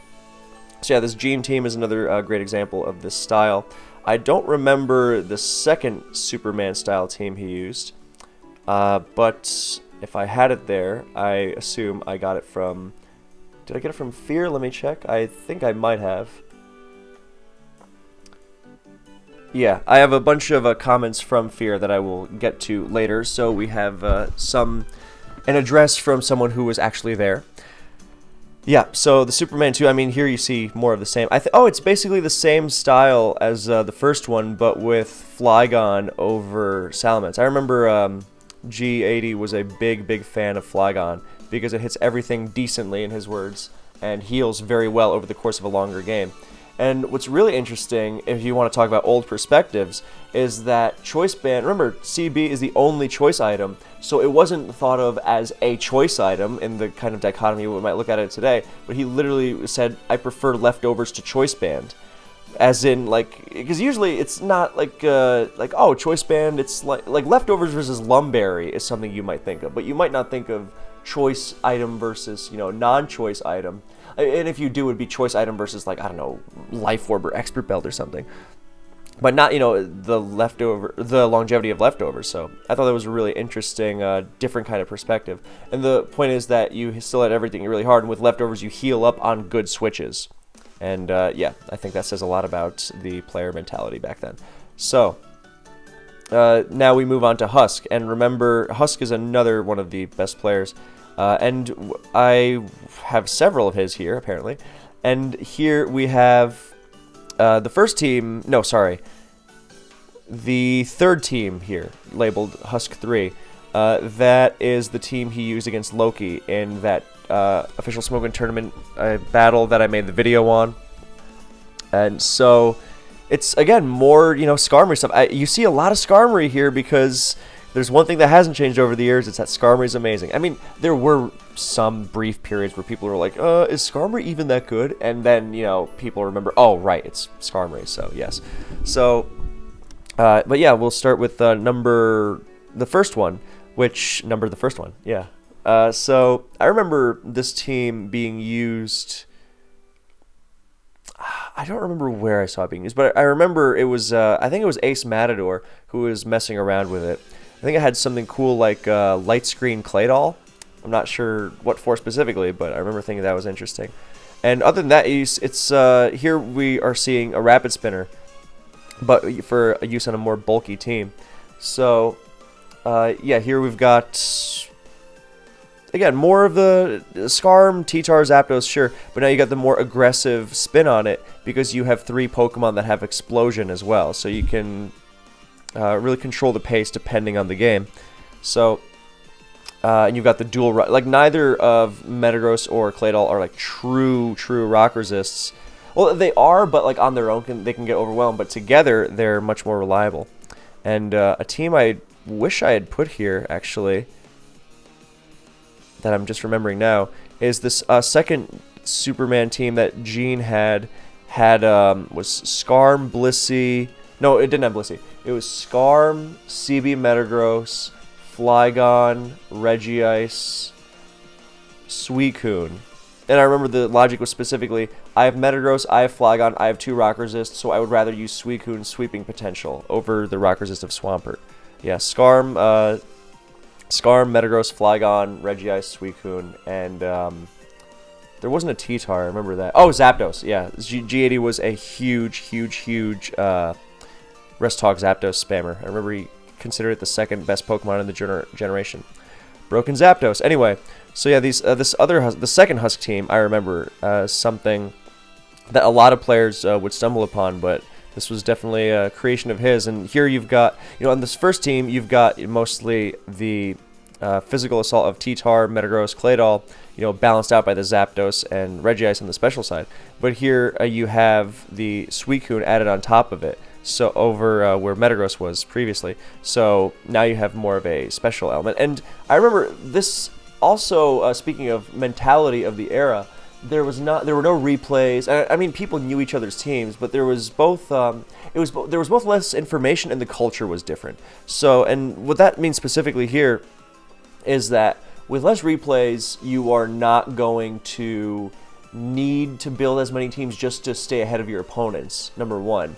so yeah, this Gene team is another great example of this style. I don't remember the second Superman style team he used, but if I had it there, I assume I got it from... Did I get it from Fear? Let me check. I think I might have. Yeah, I have a bunch of comments from Fear that I will get to later. So we have an address from someone who was actually there. Yeah, so the Superman 2, I mean, here you see more of the same. Oh, it's basically the same style as the first one, but with Flygon over Salamence. I remember G80 was a big fan of Flygon because it hits everything decently, in his words, and heals very well over the course of a longer game. And what's really interesting, if you want to talk about old perspectives, is that Choice Band, remember, CB is the only choice item, so it wasn't thought of as a choice item in the kind of dichotomy we might look at it today, but he literally said, I prefer leftovers to Choice Band. As in, like, because usually it's not like oh, Choice Band, it's like leftovers versus Lumberry is something you might think of, but you might not think of choice item versus, you know, non-choice item. And if you do, it would be choice item versus, like, I don't know, Life Orb or Expert Belt or something. But not, you know, the longevity of leftovers. So I thought that was a really interesting, different kind of perspective. And the point is that you still hit everything really hard, and with leftovers you heal up on good switches. And yeah, I think that says a lot about the player mentality back then. So now we move on to Husk. And remember, Husk is another one of the best players. And I have several of his here, apparently. And here we have the first team... No, sorry. The third team here, labeled Husk 3. That is the team he used against Loki in that official Smoking Tournament battle that I made the video on. And so, it's, again, more, you know, Skarmory stuff. You see a lot of Skarmory here because... There's one thing that hasn't changed over the years, it's that Skarmory is amazing. I mean, there were some brief periods where people were like, is Skarmory even that good? And then, you know, people remember, oh, right, it's Skarmory, so yes. So, but yeah, we'll start with the first one, yeah. So, I remember this team being used... I don't remember where I saw it being used, but I remember it was, I think it was Ace Matador who was messing around with it. I think it had something cool like light screen Claydol. I'm not sure what for specifically, but I remember thinking that was interesting. And other than that, it's here we are seeing a Rapid Spinner, but for use on a more bulky team. So, yeah, here we've got, again, more of the Scarm, T-Tar, Zapdos, sure, but now you got the more aggressive spin on it because you have 3 Pokemon that have Explosion as well, so you can... really control the pace depending on the game. So, and you've got the dual... Like, neither of Metagross or Claydol are, like, true rock resists. Well, they are, but, like, on their own, they can get overwhelmed. But together, they're much more reliable. And a team I wish I had put here, actually, that I'm just remembering now, is this second Superman team that Gene had was Scarm, Blissey... No, it didn't have Blissey. It was Scarm, CB Metagross, Flygon, Regice, Suicune. And I remember the logic was specifically, I have Metagross, I have Flygon, I have 2 Rock Resist, so I would rather use Suicune's Sweeping Potential over the Rock Resist of Swampert. Yeah, Scarm, Metagross, Flygon, Regice, Suicune, and there wasn't a T-Tar, I remember that. Oh, Zapdos, yeah. G80 was a huge Resthog Zapdos spammer. I remember he considered it the second best Pokemon in the generation. Broken Zapdos. Anyway, so yeah, the second Husk team, I remember something that a lot of players would stumble upon, but this was definitely a creation of his. And here you've got, you know, on this first team, you've got mostly the physical assault of T-Tar, Metagross, Claydol, you know, balanced out by the Zapdos and Regice on the special side. But here you have the Suicune added on top of it. So over where Metagross was previously. So now you have more of a special element. And I remember this also, speaking of mentality of the era, there were no replays. I mean, people knew each other's teams, but there was both there was both less information and the culture was different. So, and what that means specifically here is that with less replays, you are not going to need to build as many teams just to stay ahead of your opponents, number one.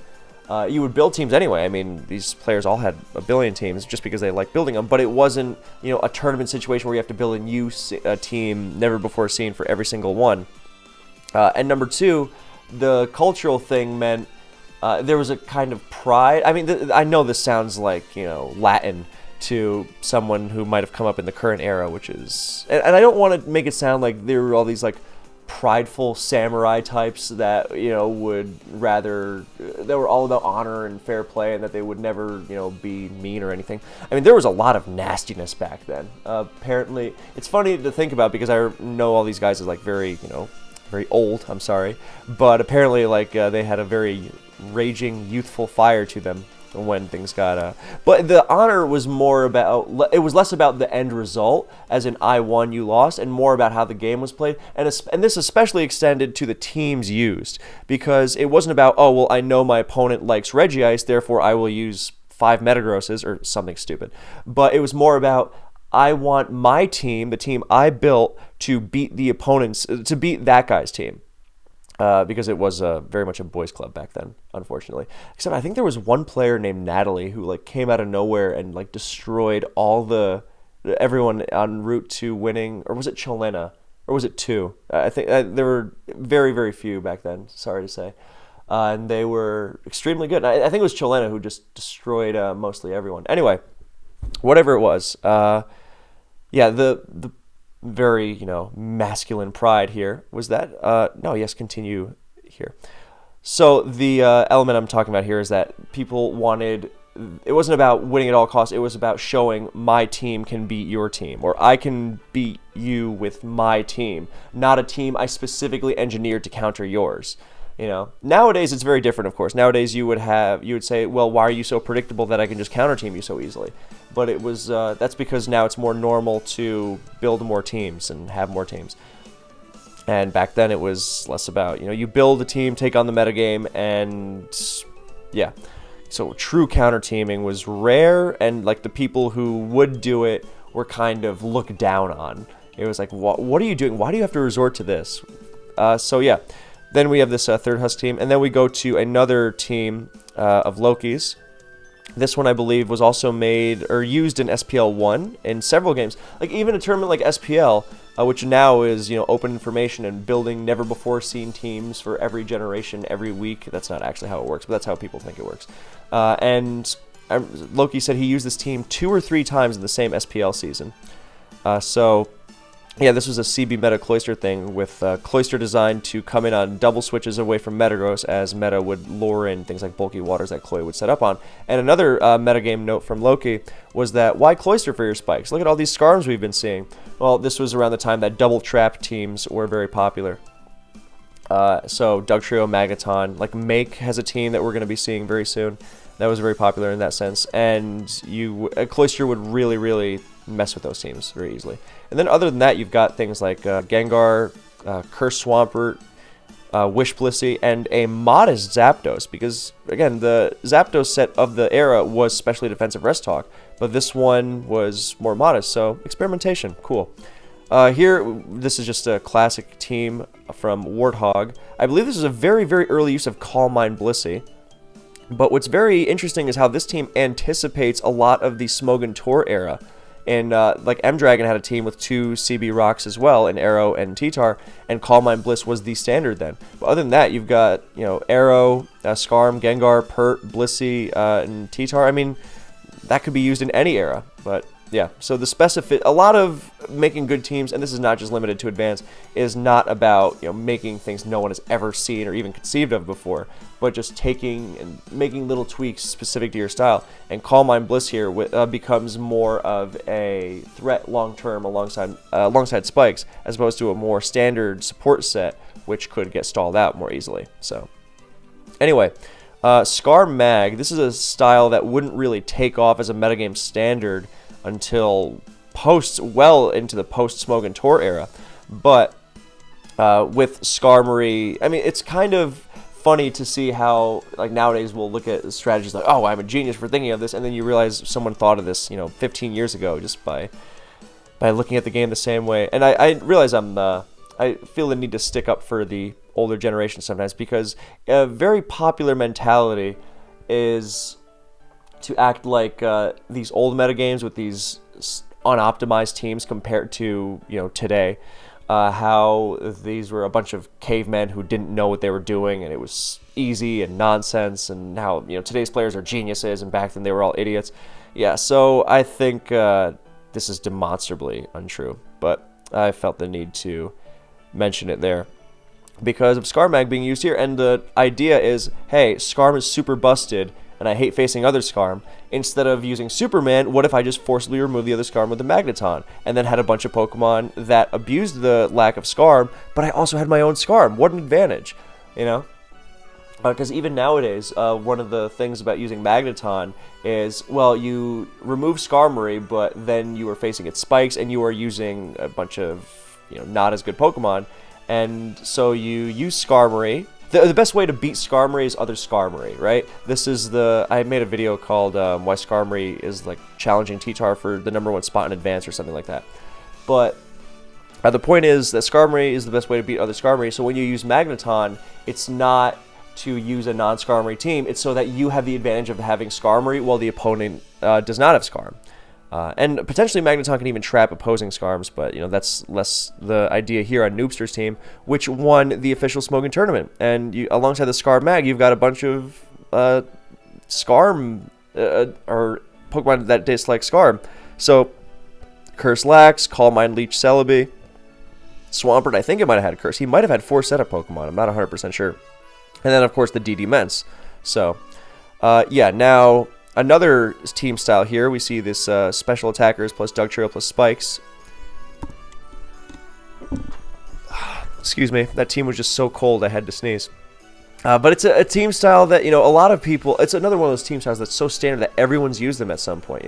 you would build teams anyway. I mean, these players all had a billion teams just because they liked building them, but it wasn't, a tournament situation where you have to build a new team never before seen for every single one. And number two, the cultural thing meant there was a kind of pride. I mean, I know this sounds like, Latin to someone who might have come up in the current era, which is, and I don't want to make it sound like there were all these like prideful samurai types that would rather, that were all about honor and fair play, and that they would never be mean or anything. I mean, there was a lot of nastiness back then. Apparently, it's funny to think about because I know all these guys as like very very old. I'm sorry, but apparently like they had a very raging youthful fire to them when things got but the honor was more about, it was less about the end result, as in I won, you lost, and more about how the game was played. And this especially extended to the teams used, because it wasn't about, oh well, I know my opponent likes Regice, therefore I will use 5 Metagrosses or something stupid. But it was more about, I want my team, the team I built, to beat the opponents, to beat that guy's team. Because it was very much a boys' club back then, unfortunately. Except I think there was one player named Natalie who like came out of nowhere and like destroyed everyone en route to winning. Or was it Chelena? Or was it 2? I think there were very, very few back then, sorry to say. And they were extremely good. I think it was Chelena who just destroyed mostly everyone. Anyway, whatever it was, the very, masculine pride here was that, continue here. So the element I'm talking about here is that people wanted, it wasn't about winning at all costs, it was about showing my team can beat your team, or I can beat you with my team, not a team I specifically engineered to counter yours. Nowadays it's very different, of course. Nowadays you would say, well, why are you so predictable that I can just counter team you so easily? But it was, that's because now it's more normal to build more teams and have more teams. And back then it was less about, you build a team, take on the metagame, and yeah. So true counter teaming was rare, and like the people who would do it were kind of looked down on. It was like, what are you doing? Why do you have to resort to this? So yeah. Then we have this third Husk team, and then we go to another team of Lokis. This one, I believe, was also made or used in SPL 1 in several games. Like even a tournament like SPL, which now is open information and building never-before-seen teams for every generation every week. That's not actually how it works, but that's how people think it works. And Loki said he used this team 2 or 3 times in the same SPL season. Yeah, this was a CB Meta Cloister thing, with Cloister designed to come in on double switches away from Metagross, as Meta would lure in things like bulky waters that Cloy would set up on. And another metagame note from Loki was that, why Cloister for your spikes? Look at all these Scarms we've been seeing. Well, this was around the time that double trap teams were very popular. So Dugtrio, Magaton, like Make has a team that we're going to be seeing very soon. That was very popular in that sense. And Cloister would really, really mess with those teams very easily. And then other than that, you've got things like Gengar, Curse Swampert, Wish Blissey, and a modest Zapdos, because again, the Zapdos set of the era was specially defensive Rest Talk, but this one was more modest, so experimentation, cool. Here, this is just a classic team from Warthog. I believe this is a very, very early use of Calm Mind Blissey. But what's very interesting is how this team anticipates a lot of the Smogon Tour era. And like M-Dragon had a team with 2 CB rocks as well, in Arrow and T-Tar, and Calm Mind Bliss was the standard then. But other than that, you've got Arrow, Scarm, Gengar, Pert, Blissey, and T-Tar. I mean, that could be used in any era. But yeah, so the a lot of making good teams, and this is not just limited to Advanced, is not about making things no one has ever seen or even conceived of before, but just taking and making little tweaks specific to your style. And Calm Mind Bliss here becomes more of a threat long-term alongside Spikes, as opposed to a more standard support set, which could get stalled out more easily. So anyway, Scar Mag, this is a style that wouldn't really take off as a metagame standard until well into the post-Smogon Tour era. But with Skarmory, I mean, it's kind of funny to see how, like, nowadays we'll look at strategies like, oh, I'm a genius for thinking of this, and then you realize someone thought of this, 15 years ago just by looking at the game the same way. And I realize I feel the need to stick up for the older generation sometimes, because a very popular mentality is to act like these old metagames with these unoptimized teams compared to, today. How these were a bunch of cavemen who didn't know what they were doing, and it was easy and nonsense, and how, today's players are geniuses, and back then they were all idiots. Yeah, so I think this is demonstrably untrue, but I felt the need to mention it there because of Skarmag being used here, and the idea is, hey, Skarm is super busted, and I hate facing other Skarm. Instead of using Superman, what if I just forcibly remove the other Skarm with a Magneton, and then had a bunch of Pokemon that abused the lack of Skarm, but I also had my own Skarm? What an advantage, Because even nowadays, one of the things about using Magneton is, well, you remove Skarmory, but then you are facing its spikes, and you are using a bunch of, not as good Pokemon, and so you use Skarmory. The best way to beat Skarmory is other Skarmory, right? I made a video called why Skarmory is like challenging T-Tar for the #1 spot in Advance or something like that. But the point is that Skarmory is the best way to beat other Skarmory, so when you use Magneton, it's not to use a non-Skarmory team, it's so that you have the advantage of having Skarmory while the opponent does not have Skarm. And potentially Magneton can even trap opposing Skarms, but that's less the idea here on Noobster's team, which won the official Smogon tournament. And alongside the Skarm Mag, you've got a bunch of Skarm or Pokemon that dislike Skarm. So Curse Lax, Calm Mind Leech Celebi, Swampert, I think it might have had a Curse. He might have had 4 setup Pokemon, I'm not 100% sure. And then of course the DD Ments. So yeah, now another team style here, we see this special attackers plus Dugtrio plus Spikes. Excuse me, that team was just so cold I had to sneeze. But it's a team style that, a lot of people, it's another one of those team styles that's so standard that everyone's used them at some point,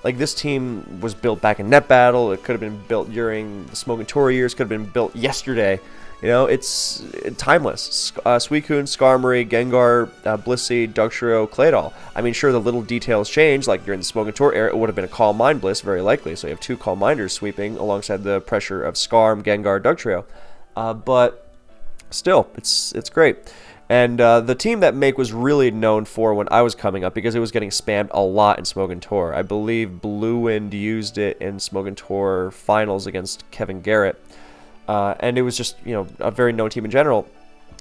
Like this team was built back in Netbattle, it could have been built during the Smogon Tour years, could have been built yesterday. It's timeless. Suicune, Skarmory, Gengar, Blissey, Dugtrio, Claydol. I mean, sure, the little details change. Like during the Smogon Tour era, it would have been a Calm Mind Bliss, very likely. So you have 2 Calm Minders sweeping alongside the pressure of Skarm, Gengar, Dugtrio. But still, it's great. And the team that Make was really known for when I was coming up, because it was getting spammed a lot in Smogon Tour. I believe Blue Wind used it in Smogon Tour finals against Kevin Garrett. And it was just, a very known team in general,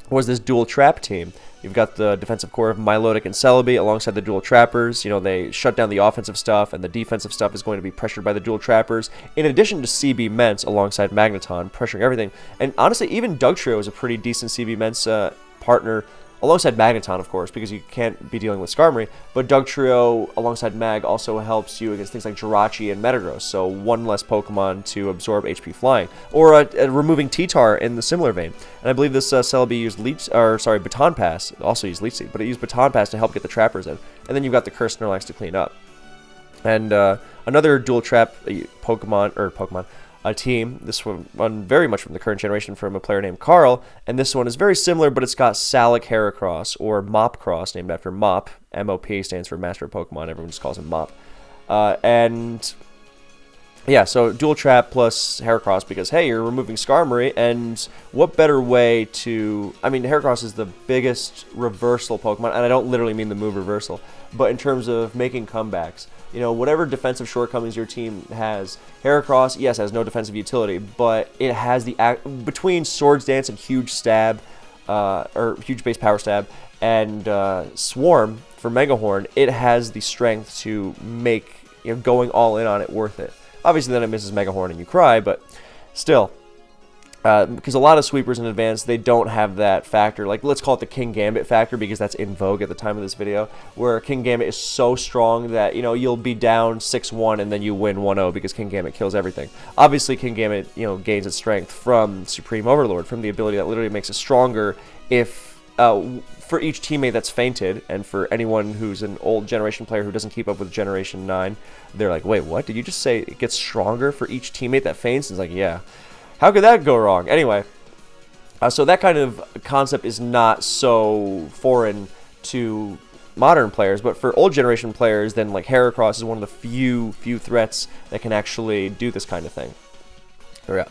was this dual trap team. You've got the defensive core of Milotic and Celebi alongside the dual trappers. They shut down the offensive stuff, and the defensive stuff is going to be pressured by the dual trappers, in addition to CB Ments alongside Magneton, pressuring everything. And honestly, even Dugtrio is a pretty decent CB Ments partner, alongside Magneton, of course, because you can't be dealing with Skarmory, but Dugtrio alongside Mag also helps you against things like Jirachi and Metagross, so 1 less Pokemon to absorb HP flying, or removing T-Tar in the similar vein. And I believe this Celebi used Baton Pass, also used Leech Seed, but it used Baton Pass to help get the trappers in. And then you've got the Curse Snorlax to clean up. And another dual trap team, this one very much from the current generation, from a player named Carl, and this one is very similar, but it's got Salic Heracross, or Mopcross, named after Mop. M-O-P stands for Master of Pokemon, everyone just calls him Mop. And yeah, so dual trap plus Heracross, because hey, you're removing Skarmory, and what better way to... I mean, Heracross is the biggest reversal Pokemon, and I don't literally mean the move reversal, but in terms of making comebacks. Whatever defensive shortcomings your team has, Heracross, yes, has no defensive utility, but it has the... between Swords Dance and Huge Stab, or Huge Base Power Stab, and Swarm for Megahorn, it has the strength to make going all in on it worth it. Obviously, then it misses Megahorn and you cry, but still. Because a lot of sweepers in Advance, they don't have that factor. Like, let's call it the King Gambit factor, because that's in vogue at the time of this video, where King Gambit is so strong that, you'll be down 6-1 and then you win 1-0 because King Gambit kills everything. Obviously, King Gambit, gains its strength from Supreme Overlord, from the ability that literally makes it stronger if... for each teammate that's fainted, and for anyone who's an old generation player who doesn't keep up with Generation 9, they're like, wait, what? Did you just say it gets stronger for each teammate that faints? And it's like, yeah. How could that go wrong? Anyway, so that kind of concept is not so foreign to modern players, but for old generation players, then like Heracross is one of the few threats that can actually do this kind of thing.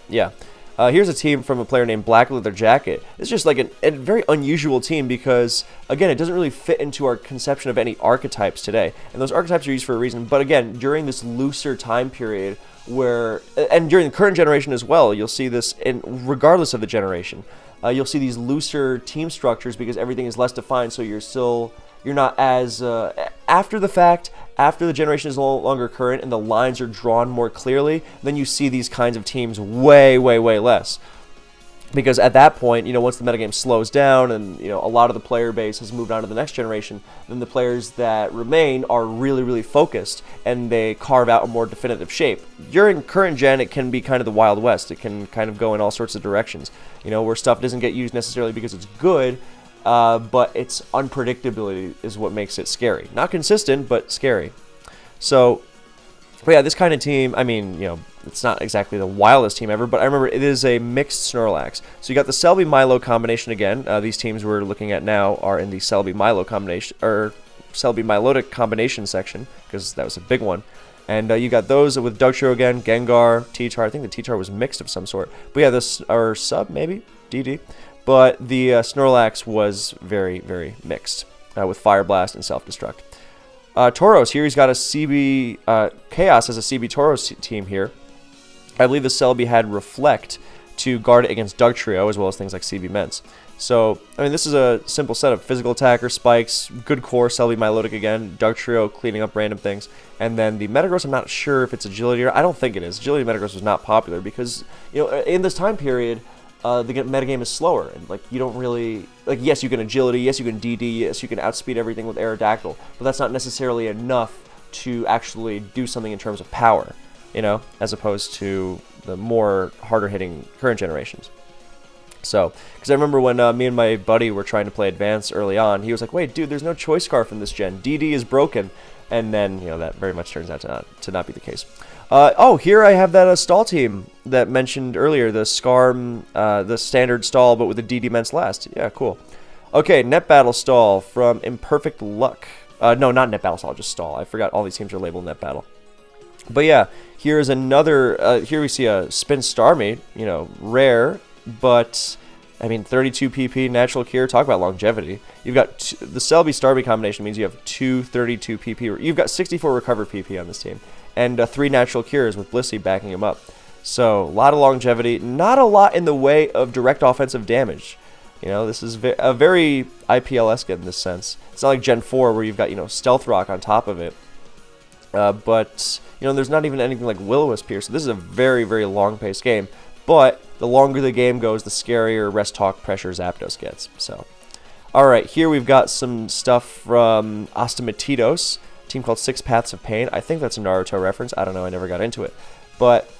Yeah. Here's a team from a player named Black Leather Jacket. It's just like a very unusual team because, again, it doesn't really fit into our conception of any archetypes today. And those archetypes are used for a reason. But again, during this looser time period where, and during the current generation as well, you'll see this, regardless of the generation, you'll see these looser team structures because everything is less defined, so you're not as, after the fact, after the generation is no longer current and the lines are drawn more clearly, then you see these kinds of teams way, way, way less. Because at that point, once the metagame slows down and, a lot of the player base has moved on to the next generation, then the players that remain are really, really focused and they carve out a more definitive shape. During current gen, it can be kind of the Wild West. It can kind of go in all sorts of directions, where stuff doesn't get used necessarily because it's good, but its unpredictability is what makes it scary. Not consistent, but scary. So, but yeah, this kind of team, I mean, it's not exactly the wildest team ever, but I remember it is a mixed Snorlax. So you got the Celebi-Milo combination again. These teams we're looking at now are in the Celebi-Milo combination, or Celebi-Milotic combination section, because that was a big one. And you got those with Dugtrio again, Gengar, T-Tar. I think the T-Tar was mixed of some sort. But yeah, this, or sub maybe, DD. But the Snorlax was very, very mixed, with Fire Blast and Self-Destruct. Tauros, here he's got a CB, Chaos as a CB Tauros team here. I believe the Celebi had Reflect to guard it against Dugtrio, as well as things like CB Ments. So, I mean, this is a simple set of physical attacker, spikes, good core, Celebi-Milotic again, Dugtrio cleaning up random things, and then the Metagross, I'm not sure if it's agility or I don't think it is. Agility Metagross was not popular because, in this time period, the metagame is slower, and you don't really, yes, you can agility, yes, you can DD, yes, you can outspeed everything with Aerodactyl, but that's not necessarily enough to actually do something in terms of power, as opposed to the more harder hitting current generations. So, because I remember when me and my buddy were trying to play Advanced early on, he was like, wait, dude, there's no Choice Scarf in this gen, DD is broken, and then, that very much turns out to not be the case. Oh, here I have that stall team that mentioned earlier, the Scarm, the standard stall, but with the DD Ments last. Yeah, cool. Okay, Netbattle stall from Imperfect Luck. No, not Netbattle stall, just stall. I forgot all these teams are labeled Netbattle. But yeah, here is another, here we see a Spin Starmie, rare, but, I mean, 32 PP, natural cure, talk about longevity. You've got, the Celebi Starmie combination means you have 2 32 PP, you've got 64 recover PP on this team. And 3 natural cures with Blissey backing him up. So, a lot of longevity, not a lot in the way of direct offensive damage. This is a very IPL-esque in this sense. It's not like Gen 4 where you've got, Stealth Rock on top of it. But, there's not even anything like Will-O-Wisp here. So, this is a very, very long-paced game. But, the longer the game goes, the scarier Rest Talk pressure Zapdos gets. So, alright, here we've got some stuff from Astamatidos. Team called Six Paths of Pain. I think that's a Naruto reference. I don't know. I never got into it. But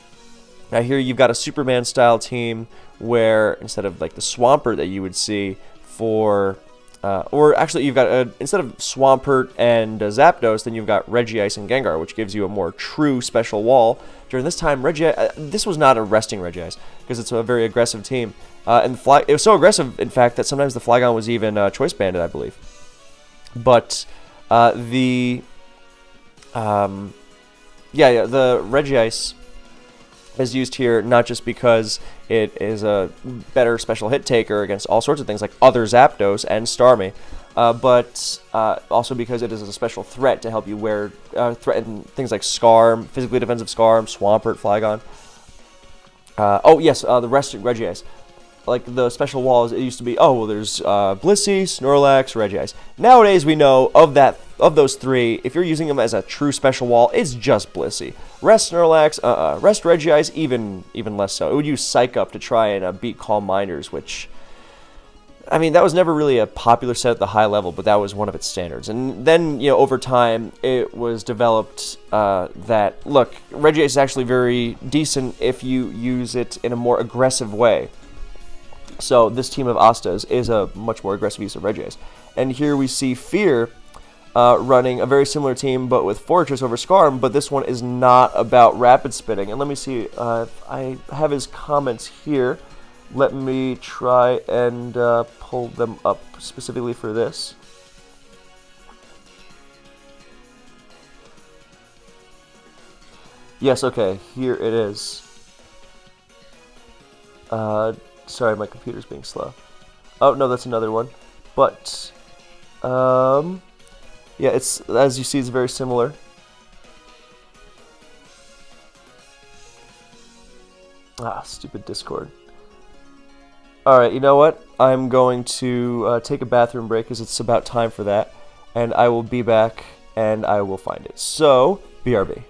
now here you've got a Superman-style team where instead of the Swampert that you would see for... or actually, you've got, instead of Swampert and Zapdos, then you've got Regice and Gengar, which gives you a more true special wall. During this time, this was not a resting Regice, because it's a very aggressive team. And it was so aggressive, in fact, that sometimes the Flygon was even choice banded, I believe. But the Regice is used here not just because it is a better special hit taker against all sorts of things like other Zapdos and Starmie, but also because it is a special threat to help you threaten things like Scarm, physically defensive Scarm, Swampert, Flygon. The rest of Regice. Like the special walls, it used to be, there's Blissey, Snorlax, Regice. Nowadays, we know of those 3, if you're using them as a true special wall, it's just Blissey. Rest Snorlax, rest Regice, even less so. It would use Psych Up to try and beat Calm Minders, which, I mean, that was never really a popular set at the high level, but that was one of its standards. And then, over time, it was developed that, look, Regice is actually very decent if you use it in a more aggressive way. So this team of Astas is a much more aggressive use of Regice. And here we see Fear running a very similar team, but with Fortress over Scarm, but this one is not about rapid spitting. And let me see, if I have his comments here. Let me try and pull them up specifically for this. Yes, okay, here it is. Sorry, my computer's being slow. Oh, no, that's another one. But, yeah, it's, as you see, it's very similar. Ah, stupid Discord. Alright, you know what? I'm going to take a bathroom break because it's about time for that. And I will be back and I will find it. So, BRB.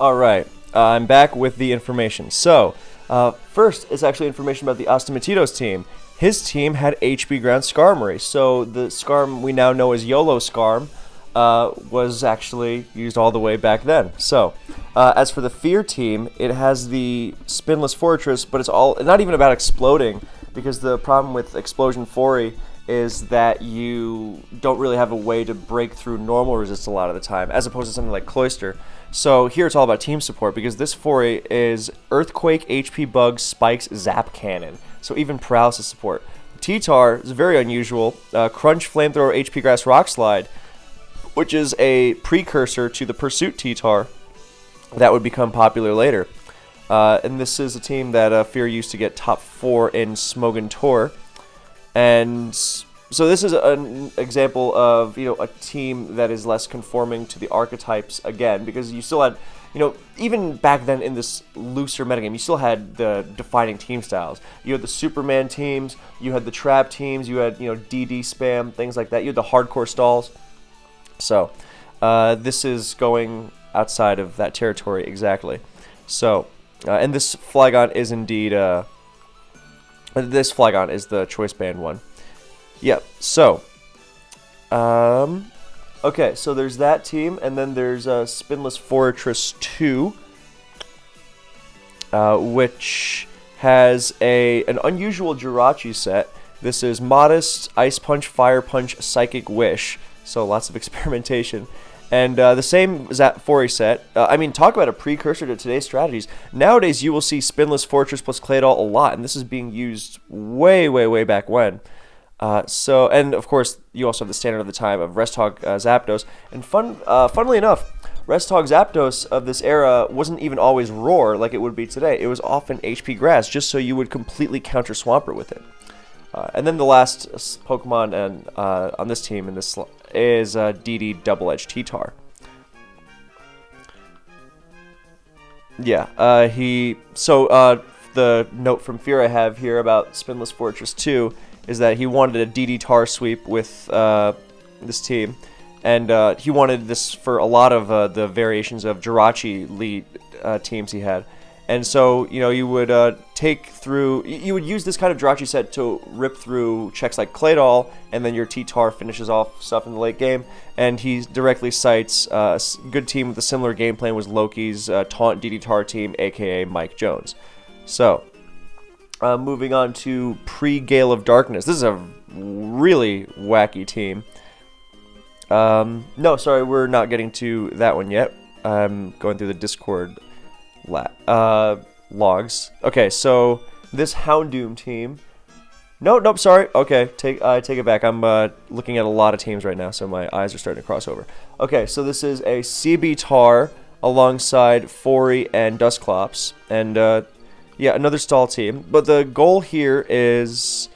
Alright, I'm back with the information. So, first is actually information about the Astamatitos team. His team had HP ground Skarmory, so the Skarm we now know as YOLO Skarm was actually used all the way back then. So, as for the Fear team, it has the Spinless Fortress, but it's all not even about exploding, because the problem with Explosion Fori is that you don't really have a way to break through normal resist a lot of the time, as opposed to something like Cloyster. So here it's all about team support, because this Fori is Earthquake, HP Bug, Spikes, Zap Cannon, so even Paralysis support. T-Tar is very unusual, Crunch, Flamethrower, HP Grass, Rock Slide, which is a precursor to the Pursuit T-Tar that would become popular later. And this is a team that Fear used to get top 4 in Smogon Tour. And so this is an example of, a team that is less conforming to the archetypes again, because you still had, even back then in this looser metagame, you still had the defining team styles. You had the Superman teams, you had the Trap teams, you had, DD spam, things like that. You had the hardcore stalls. So, this is going outside of that territory exactly. So, and this Flygon is indeed, this Flygon is the choice band one. Yep, so, okay, so there's that team, and then there's Spinless Fortress 2, which has an unusual Jirachi set. This is Modest, Ice Punch, Fire Punch, Psychic Wish, so lots of experimentation. And the same Fori set, talk about a precursor to today's strategies. Nowadays, you will see Spinless Fortress plus Claydol a lot, and this is being used way, way, way back when. And of course, you also have the standard of the time of Resthog Zapdos. And funnily enough, Resthog Zapdos of this era wasn't even always Roar like it would be today. It was often HP Grass, just so you would completely counter Swampert with it. And then the last Pokemon on this team in this is DD Double Edge T-Tar. Yeah, the note from Fear I have here about Spinless Fortress 2 is that he wanted a DD Tar sweep with this team, and he wanted this for a lot of the variations of Jirachi lead teams he had. And so, you would you would use this kind of Jirachi set to rip through checks like Claydol, and then your T-Tar finishes off stuff in the late game. And he directly cites a good team with a similar game plan was Loki's Taunt DD-Tar team, aka Mike Jones. So, moving on to pre-Gale of Darkness. This is a really wacky team. No, sorry, we're not getting to that one yet. I'm going through the Discord logs. Okay, so this Houndoom team. Nope, sorry. Okay, I take it back. I'm looking at a lot of teams right now, so my eyes are starting to cross over. Okay, so this is a CB Tar alongside Fori and Dusclops, and yeah, another stall team. But the goal here is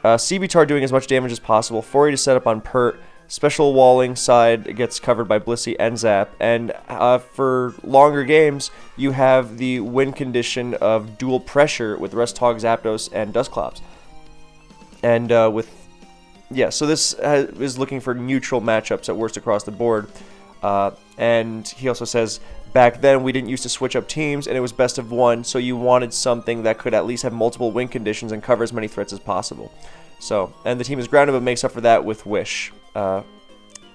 CB Tar doing as much damage as possible. Fori to set up on Pert. Special walling side gets covered by Blissey and Zap, and for longer games, you have the win condition of dual pressure with Resthog, Zapdos, and Dusclops. And so this is looking for neutral matchups at worst across the board. And he also says, back then we didn't used to switch up teams, and it was best of one, so you wanted something that could at least have multiple win conditions and cover as many threats as possible. So, and the team is grounded, but makes up for that with Wish,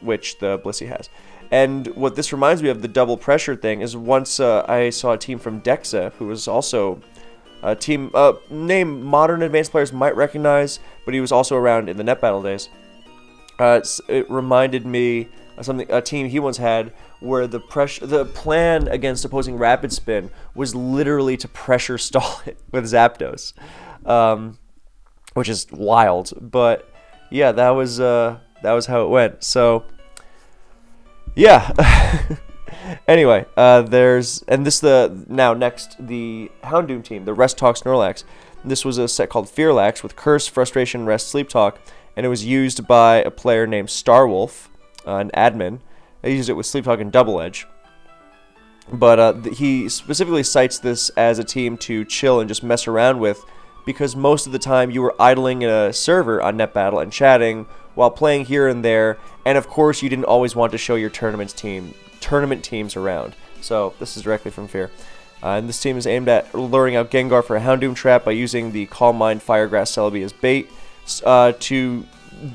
which the Blissey has. And what this reminds me of, the double pressure thing, is once I saw a team from Dexa, who was also a team, name modern advanced players might recognize, but he was also around in the Netbattle days. It reminded me of a team he once had where the plan against opposing Rapid Spin was literally to pressure stall it with Zapdos. Which is wild, but yeah, that was how it went. So yeah. Anyway, the Houndoom team, the Rest Talk Snorlax. This was a set called Fearlax with Curse, Frustration, Rest, Sleep Talk, and it was used by a player named Starwolf, an admin. They used it with Sleep Talk and Double Edge. But he specifically cites this as a team to chill and just mess around with, because most of the time you were idling in a server on Netbattle and chatting while playing here and there, and of course you didn't always want to show your tournament teams around. So this is directly from Fear. And this team is aimed at luring out Gengar for a Houndoom trap by using the Calm Mind Firegrass Celebi as bait to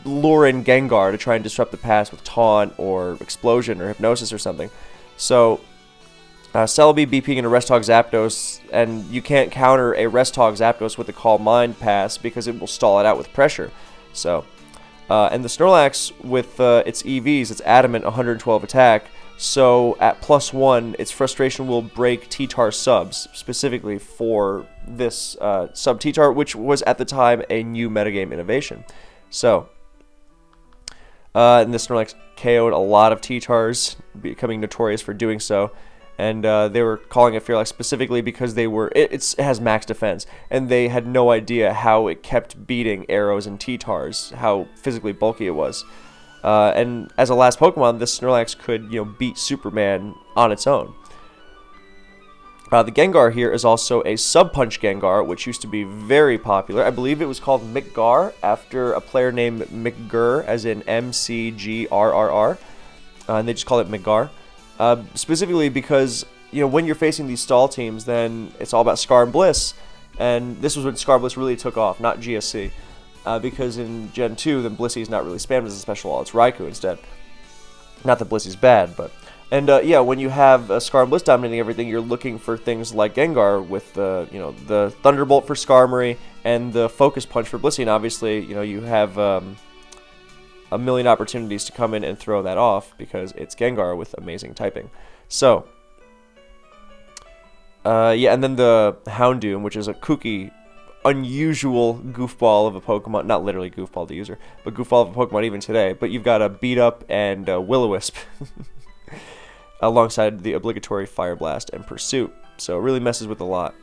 lure in Gengar to try and disrupt the pass with Taunt or Explosion or Hypnosis or something. So Celebi BPing into Resthog Zapdos, and you can't counter a Resthog Zapdos with the Calm Mind pass because it will stall it out with pressure. So, and the Snorlax with its EVs, its Adamant 112 attack, so at +1, its Frustration will break T-Tar subs, specifically for this sub T-Tar, which was at the time a new metagame innovation. So, and the Snorlax KO'd a lot of T-Tars, becoming notorious for doing so. And they were calling it Fearlax specifically because it has max defense, and they had no idea how it kept beating arrows and T-Tars, how physically bulky it was. And as a last Pokemon, this Snorlax could, beat Superman on its own. The Gengar here is also a Sub-Punch Gengar, which used to be very popular. I believe it was called McGar, after a player named McGurr, as in MCGRRR, and they just call it McGar. Specifically because, when you're facing these stall teams, then it's all about Scarm Bliss, and this was when Scarm Bliss really took off, not GSC, because in Gen 2, then Blissey is not really spammed as a special wall, it's Raikou instead. Not that Blissey's bad, but... And, yeah, when you have Scarm Bliss dominating everything, you're looking for things like Gengar with the, the Thunderbolt for Skarmory and the Focus Punch for Blissey, and obviously, you have... a million opportunities to come in and throw that off because it's Gengar with amazing typing. So, yeah, and then the Houndoom, which is a kooky, unusual goofball of a Pokemon. Not literally goofball to user, but goofball of a Pokemon even today. But you've got a Beat Up and a Will-O-Wisp alongside the obligatory Fire Blast and Pursuit. So it really messes with a lot.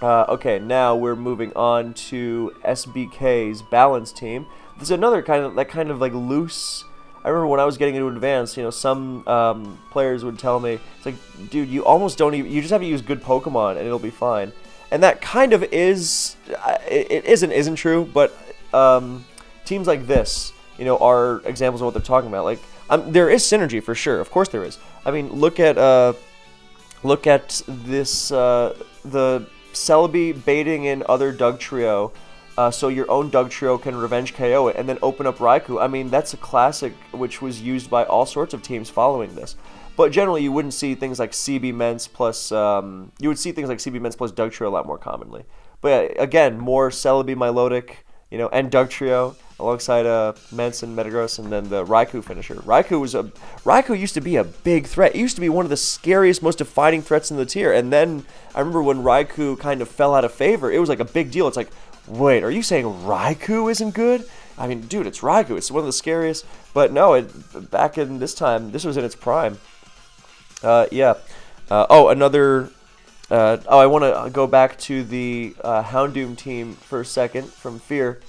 Okay, now we're moving on to SBK's Balance Team. This is another kind of like loose. I remember when I was getting into Advanced, some players would tell me, it's like, dude, you almost don't even, you just have to use good Pokemon and it'll be fine. And that kind of is, it isn't true, but teams like this, are examples of what they're talking about. Like, there is synergy for sure, of course there is. I mean, look at look at this, the Celebi baiting in other Dugtrio, so your own Dugtrio can revenge KO it, and then open up Raikou. I mean, that's a classic which was used by all sorts of teams following this. But generally, you wouldn't see things like CB Ments plus, you would see things like CB Ments plus Dugtrio a lot more commonly. But yeah, again, more Celebi, Milotic, and Dugtrio alongside Ments and Metagross, and then the Raikou finisher. Raikou used to be a big threat. It used to be one of the scariest, most defining threats in the tier. And then I remember when Raikou kind of fell out of favor, it was like a big deal. It's like, wait, are you saying Raikou isn't good? I mean, dude, it's Raikou. It's one of the scariest. But no, back in this time, this was in its prime. Yeah. I want to go back to the Houndoom team for a second from Fear,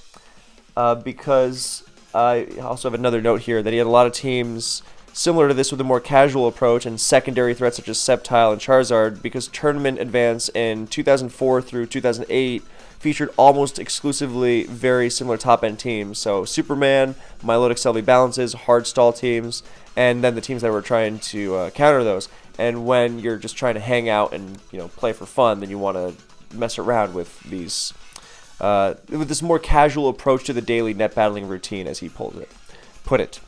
because I also have another note here that he had a lot of teams similar to this with a more casual approach and secondary threats such as Sceptile and Charizard, because Tournament Advance in 2004 through 2008 featured almost exclusively very similar top-end teams. So Superman, Milotic Celebi Balances, hard stall teams, and then the teams that were trying to counter those. And when you're just trying to hang out and play for fun, then you want to mess around with these with this more casual approach to the daily net battling routine, as he put it.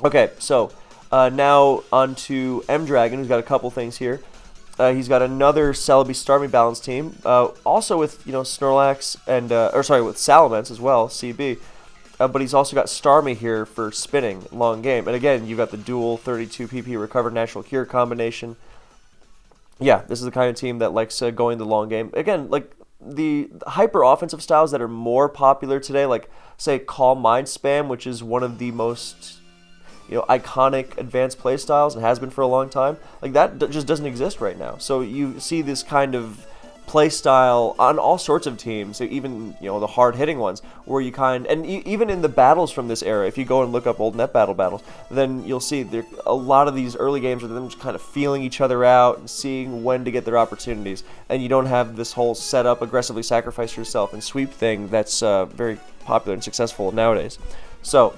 Okay, so now on to M-Dragon, who's got a couple things here. He's got another Celebi Starmie Balance team, also with Snorlax and with Salamence as well, CB. But he's also got Starmie here for spinning long game. And again, you've got the dual 32 PP Recover Natural Cure combination. Yeah, this is the kind of team that likes going the long game. Again, like the hyper offensive styles that are more popular today, like say Calm Mind Spam, which is one of the most iconic advanced play styles and has been for a long time. Like that just doesn't exist right now. So you see this kind of play style on all sorts of teams, even the hard hitting ones, where you even in the battles from this era, if you go and look up old Netbattle battles, then you'll see there a lot of these early games are them just kind of feeling each other out and seeing when to get their opportunities, and you don't have this whole set up, aggressively sacrifice yourself and sweep thing that's very popular and successful nowadays. So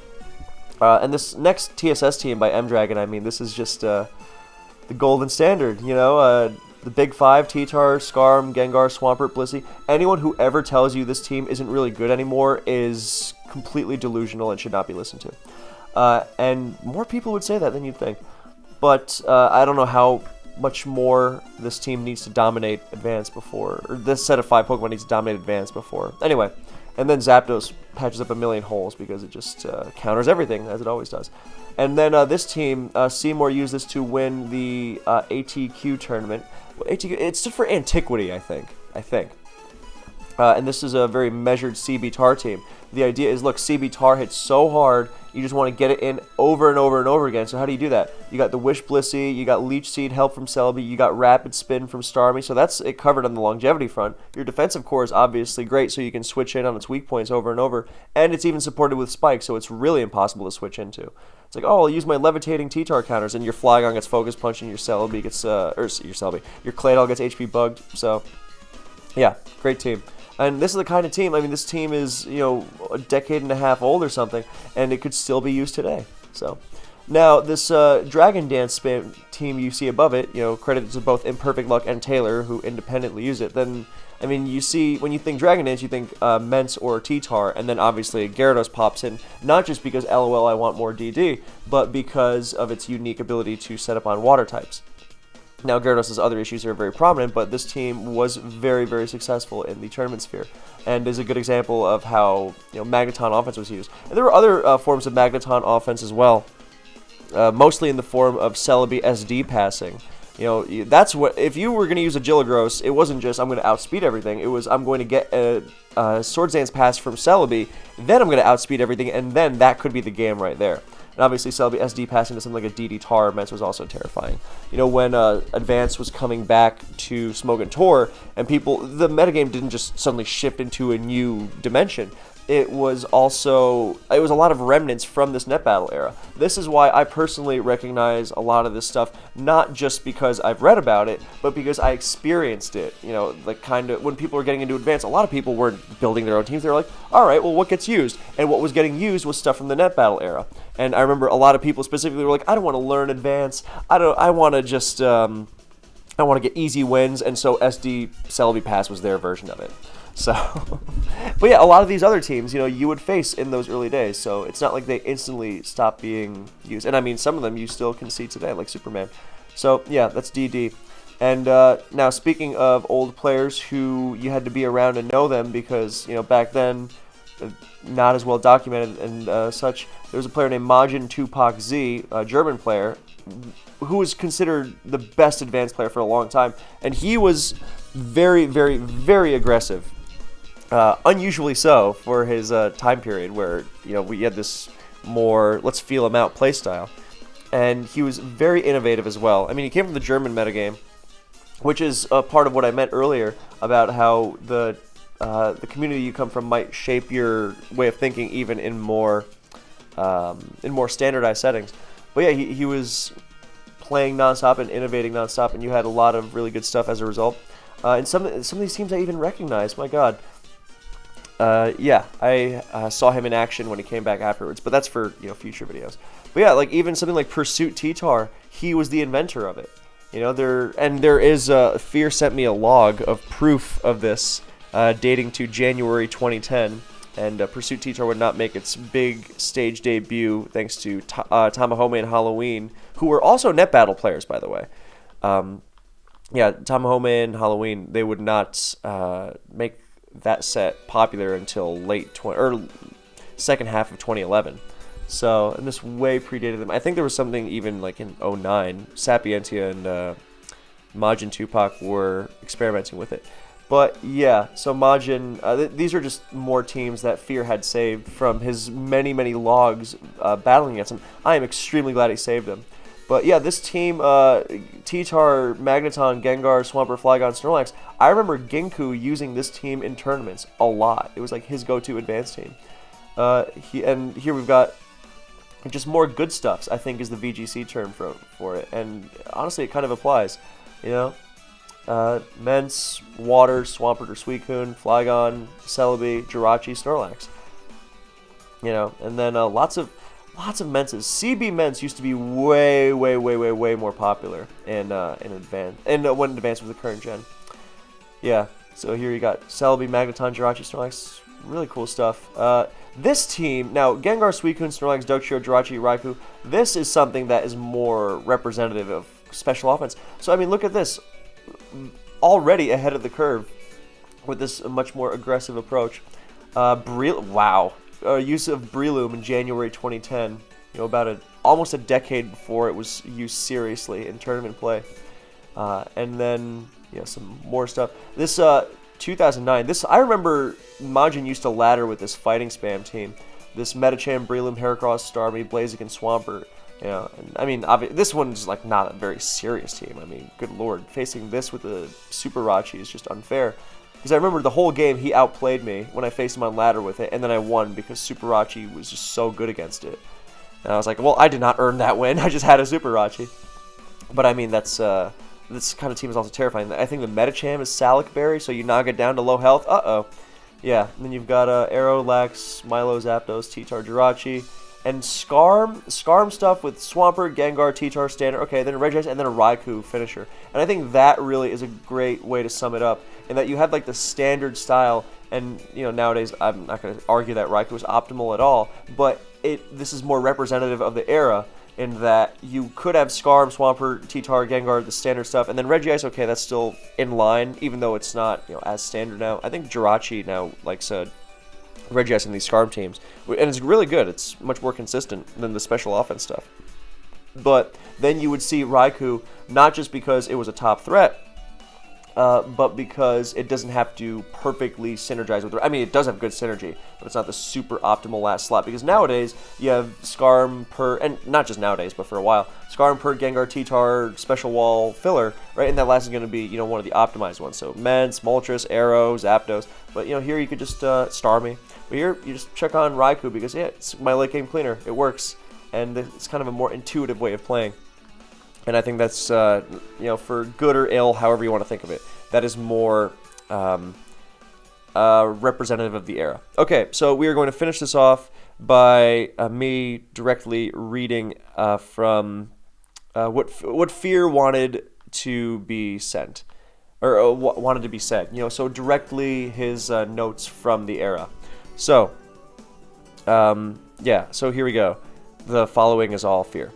and this next TSS team by M-Dragon, I mean, this is just the golden standard, the big five, T-Tar, Scarm, Gengar, Swampert, Blissey. Anyone who ever tells you this team isn't really good anymore is completely delusional and should not be listened to. And more people would say that than you'd think. But I don't know how much more this team needs to dominate Advance before, or this set of 5 Pokemon needs to dominate Advance before. Anyway, and then Zapdos patches up a million holes because it just counters everything, as it always does. And then this team, Seymour used this to win the ATQ tournament. It stood for Antiquity, I think. And this is a very measured CB Tar team. The idea is, look, CB Tar hits so hard, you just want to get it in over and over and over again. So how do you do that? You got the Wish Blissey, you got Leech Seed help from Celebi, you got Rapid Spin from Starmie, so that's it covered on the longevity front. Your defensive core is obviously great, so you can switch in on its weak points over and over, and it's even supported with Spike, so it's really impossible to switch into. It's like, oh, I'll use my Levitating T-Tar counters, and your Flygon gets Focus Punch, and your Celebi gets, your Claydol gets HP bugged, so, yeah, great team. And this is the kind of team, I mean, this team is, a decade and a half old or something, and it could still be used today. So, now, this Dragon Dance spam team you see above it, credit to both Imperfect Luck and Taylor, who independently use it. Then, I mean, you see, when you think Dragon Dance, you think Ments or T-Tar, and then obviously Gyarados pops in, not just because LOL I want more DD, but because of its unique ability to set up on water types. Now, Gyarados' other issues are very prominent, but this team was very, very successful in the tournament sphere, and is a good example of how Magneton offense was used. And there were other forms of Magneton offense as well, mostly in the form of Celebi SD passing. That's what, if you were going to use a Gilligros, it wasn't just I'm going to outspeed everything. It was I'm going to get a Swords Dance pass from Celebi, then I'm going to outspeed everything, and then that could be the game right there. And obviously, Celebi SD passing to something like a DD Tar Mets was also terrifying. When Advance was coming back to Smogon Tor, and the metagame didn't just suddenly shift into a new dimension. It was a lot of remnants from this Netbattle era. This is why I personally recognize a lot of this stuff, not just because I've read about it, but because I experienced it. When people were getting into Advance, a lot of people weren't building their own teams. They were like, all right, well, what gets used? And what was getting used was stuff from the Netbattle era. And I remember a lot of people specifically were like, I don't want to learn Advance. I want to just I want to get easy wins, and so SD Celebi Pass was their version of it. So, but yeah, a lot of these other teams, you would face in those early days, so it's not like they instantly stop being used. And I mean, some of them you still can see today, like Superman. So yeah, that's DD. And now, speaking of old players who you had to be around and know them because, back then, not as well documented and such, there was a player named Majin Tupac Z, a German player, who was considered the best advanced player for a long time. And he was very, very, very aggressive. Unusually so for his time period where, we had this more let's feel him out play style. And he was very innovative as well. I mean, he came from the German metagame, which is part of what I meant earlier about how the community you come from might shape your way of thinking even in more standardized settings. But yeah, he was playing nonstop and innovating nonstop, and you had a lot of really good stuff as a result. And some of these teams I even recognized. My God. Yeah, I saw him in action when he came back afterwards, but that's for future videos. But yeah, like even something like Pursuit T-Tar, he was the inventor of it. There is Fear sent me a log of proof of this dating to January 2010, and Pursuit T-Tar would not make its big stage debut thanks to Tamahome and Halloween, who were also Netbattle players, by the way. Yeah, Tamahome and Halloween, they would not make that set popular until second half of 2011. So, and this way predated them. I think there was something even like in 2009. Sapientia and Majin Tupac were experimenting with it. But yeah, so Majin, these are just more teams that Fear had saved from his many, many logs battling against him. I am extremely glad he saved them. But yeah, this team, T-Tar, Magneton, Gengar, Swampert, Flygon, Snorlax, I remember Ginku using this team in tournaments a lot. It was like his go-to advanced team. And here we've got just more good stuffs, I think, is the VGC term for it. And honestly, it kind of applies. Mence, Water, Swampert or Suicune, Flygon, Celebi, Jirachi, Snorlax. And then lots of Menses. CB Mence used to be way, way, way, way, way more popular in advance, and when advanced with the current gen. Yeah, so here you got Celebi, Magneton, Jirachi, Snorlax. Really cool stuff. This team, now, Gengar, Suicune, Snorlax, Dugtrio, Jirachi, Raikou, this is something that is more representative of special offense. So, I mean, look at this. Already ahead of the curve with this much more aggressive approach. Wow. Use of Breloom in January 2010. About almost a decade before it was used seriously in tournament play. And then, some more stuff. This, 2009. I remember Majin used to ladder with this fighting spam team. This Metachan, Breloom, Heracross, Starmie, Blaziken, Swampert. And I mean, this one's like not a very serious team. I mean, good lord, facing this with the Super Rachi is just unfair. Because I remember the whole game he outplayed me when I faced him on ladder with it, and then I won because Super Rachi was just so good against it. And I was like, well, I did not earn that win. I just had a Super Rachi. But I mean, this kind of team is also terrifying. I think the Metacham is Salic Berry, so you knock it down to low health. Uh-oh. Yeah, and then you've got Arrow, Lax, Milo, Zapdos, T-Tar, Jirachi, and Scarm stuff with Swampert, Gengar, T-Tar, Standard, okay, then a Regice, and then a Raikou finisher. And I think that really is a great way to sum it up, in that you had like the standard style, and nowadays I'm not going to argue that Raikou is optimal at all, but this is more representative of the era, in that you could have Scarm, Swampert, T-Tar, Gengar, the standard stuff, and then Regice, okay, that's still in line, even though it's not as standard now. I think Jirachi now likes Regice in these Scarm teams, and it's really good. It's much more consistent than the special offense stuff. But then you would see Raikou, not just because it was a top threat, but because it doesn't have to perfectly synergize with... I mean, it does have good synergy, but it's not the super optimal last slot. Because nowadays, you have Scarm per... And not just nowadays, but for a while. Scarm per Gengar, T-Tar, Special Wall, Filler, right? And that last is going to be, one of the optimized ones. So, Mence, Moltres, Arrow, Zapdos. But, here you could just Starmie. But here, you just check on Raikou because, yeah, it's my late game cleaner. It works. And it's kind of a more intuitive way of playing. And I think that's, for good or ill, however you want to think of it, that is more representative of the era. Okay, so we are going to finish this off by me directly reading from what Fear wanted to be sent, or wanted to be sent. You know, so directly his notes from the era. So, yeah. So here we go. The following is all fear.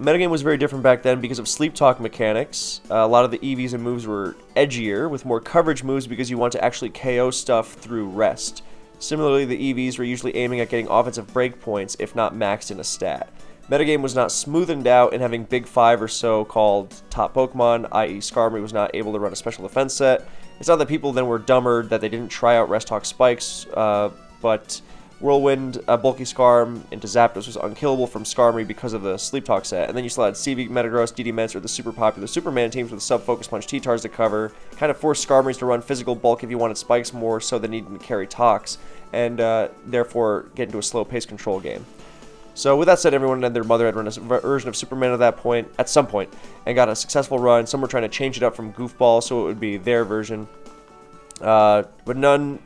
Metagame was very different back then because of sleep talk mechanics. A lot of the EVs and moves were edgier, with more coverage moves because you want to actually KO stuff through rest. Similarly, the EVs were usually aiming at getting offensive breakpoints, if not maxed in a stat. Metagame was not smoothened out, and having big 5 or so called top Pokemon, i.e. Skarmory, was not able to run a special defense set. It's not that people then were dumber, that they didn't try out Rest Talk Spikes, but Whirlwind, bulky Scarm into Zapdos was unkillable from Skarmory because of the Sleep Talk set. And then you still had CV, Metagross, DD Ments, or the super popular Superman teams with sub-Focus Punch T-Tars to cover. Kind of forced Skarmories to run physical bulk if you wanted spikes more, so they needed to carry Tox, and therefore get into a slow pace control game. So with that said, everyone and their mother had run a version of Superman at some point, and got a successful run. Some were trying to change it up from Goofball, so it would be their version. But none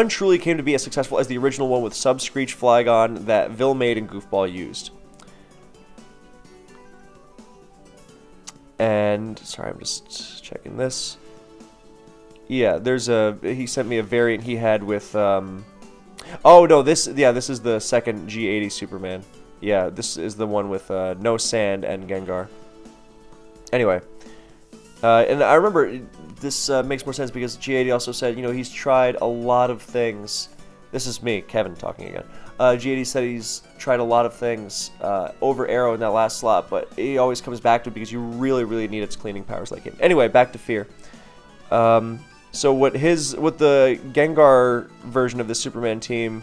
truly came to be as successful as the original one with Sub-Screech Flygon that Vil made and Goofball used. And, sorry, I'm just checking this. Yeah, he sent me a variant he had with, oh, no, this is the second G80 Superman. Yeah, this is the one with, no Sand and Gengar. Anyway, and I remember this makes more sense because G80 also said, you know, he's tried a lot of things. This is me, Kevin, talking again. G80 said he's tried a lot of things over Arrow in that last slot, but he always comes back to it because you really, really need its cleaning powers like him. Anyway, back to Fear. So what the Gengar version of the Superman team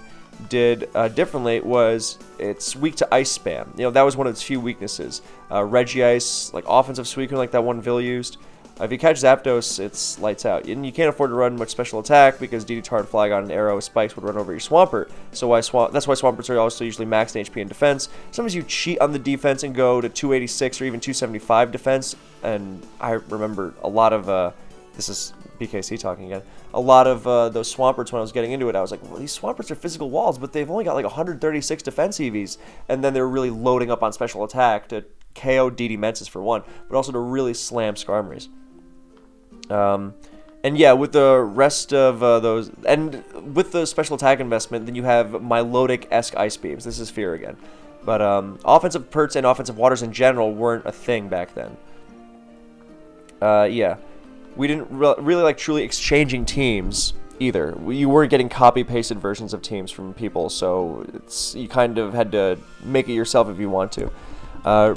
did differently was it's weak to Ice Spam. You know, that was one of its few weaknesses. Regice, like offensive Suicune like that one Vil used. If you catch Zapdos, it's lights out. And you can't afford to run much special attack because DD Tar and Flygon and Arrow Spikes would run over your Swampert. So that's why Swamperts are also usually maxed in HP and defense. Sometimes you cheat on the defense and go to 286 or even 275 defense. And I remember a lot of, this is BKC talking again, a lot of those Swamperts when I was getting into it, I was like, well, these Swamperts are physical walls, but they've only got like 136 defense EVs. And then they're really loading up on special attack to KO DD Menses for one, but also to really slam Skarmories. And yeah, with the rest of those, and with the special attack investment, then you have Milotic-esque Ice Beams. This is Fear again. But offensive Perts and offensive Waters in general weren't a thing back then. Yeah. We didn't really like truly exchanging teams either. You weren't getting copy-pasted versions of teams from people, so you kind of had to make it yourself if you want to.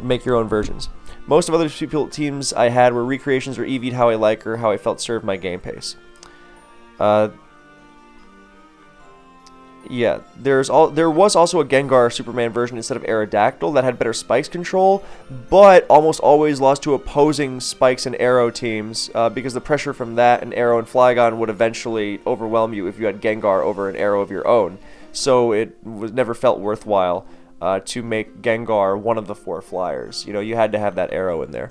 Make your own versions. Most of other teams I had were recreations or EV'd how I like or how I felt served my game pace. Yeah, there was also a Gengar Superman version instead of Aerodactyl that had better Spikes control, but almost always lost to opposing Spikes and Arrow teams because the pressure from that and Arrow and Flygon would eventually overwhelm you if you had Gengar over an Arrow of your own. So it never felt worthwhile to make Gengar one of the 4 flyers. You know, you had to have that Arrow in there.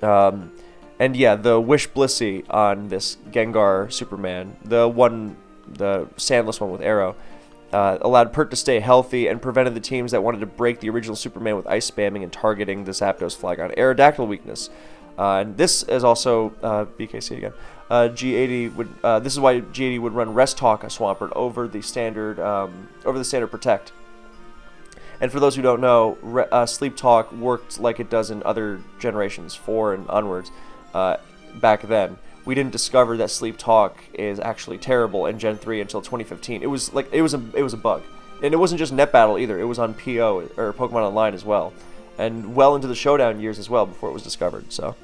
And yeah, the Wish Blissey on this Gengar Superman, the Sandless one with Arrow, allowed Pert to stay healthy and prevented the teams that wanted to break the original Superman with Ice Spamming and targeting the Zapdos Flygon Aerodactyl weakness. And this is also BKC again. G80 would. This is why G80 would run Rest Talk Swampert over the standard Protect. And for those who don't know, Sleep Talk worked like it does in other generations, 4 and onwards. Back then, we didn't discover that Sleep Talk is actually terrible in Gen 3 until 2015. It was a bug, and it wasn't just Netbattle either. It was on PO or Pokemon Online as well, and well into the Showdown years as well before it was discovered. So,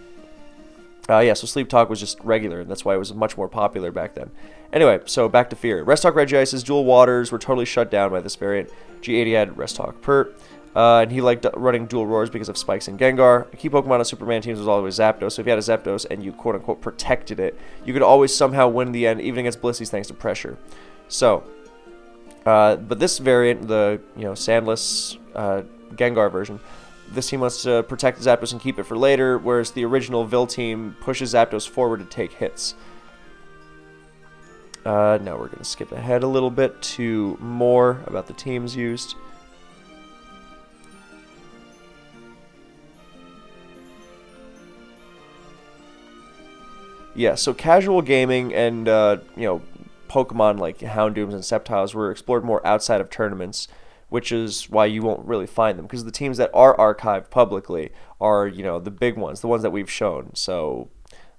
yeah, so Sleep Talk was just regular, and that's why it was much more popular back then. Anyway, so back to Fear. Rest Talk Regice's dual waters were totally shut down by this variant. G80 had Rest Talk Pert, and he liked running dual roars because of Spikes and Gengar. Key Pokemon on Superman teams was always Zapdos, so if you had a Zapdos and you quote-unquote protected it, you could always somehow win the end, even against Blissey's thanks to pressure. So, but this variant, the Sandless Gengar version, this team wants to protect Zapdos and keep it for later, whereas the original Vil team pushes Zapdos forward to take hits. Now we're going to skip ahead a little bit to more about the teams used. Yeah, so casual gaming and Pokemon like Houndooms and Sceptiles were explored more outside of tournaments, which is why you won't really find them, because the teams that are archived publicly are the big ones, the ones that we've shown. So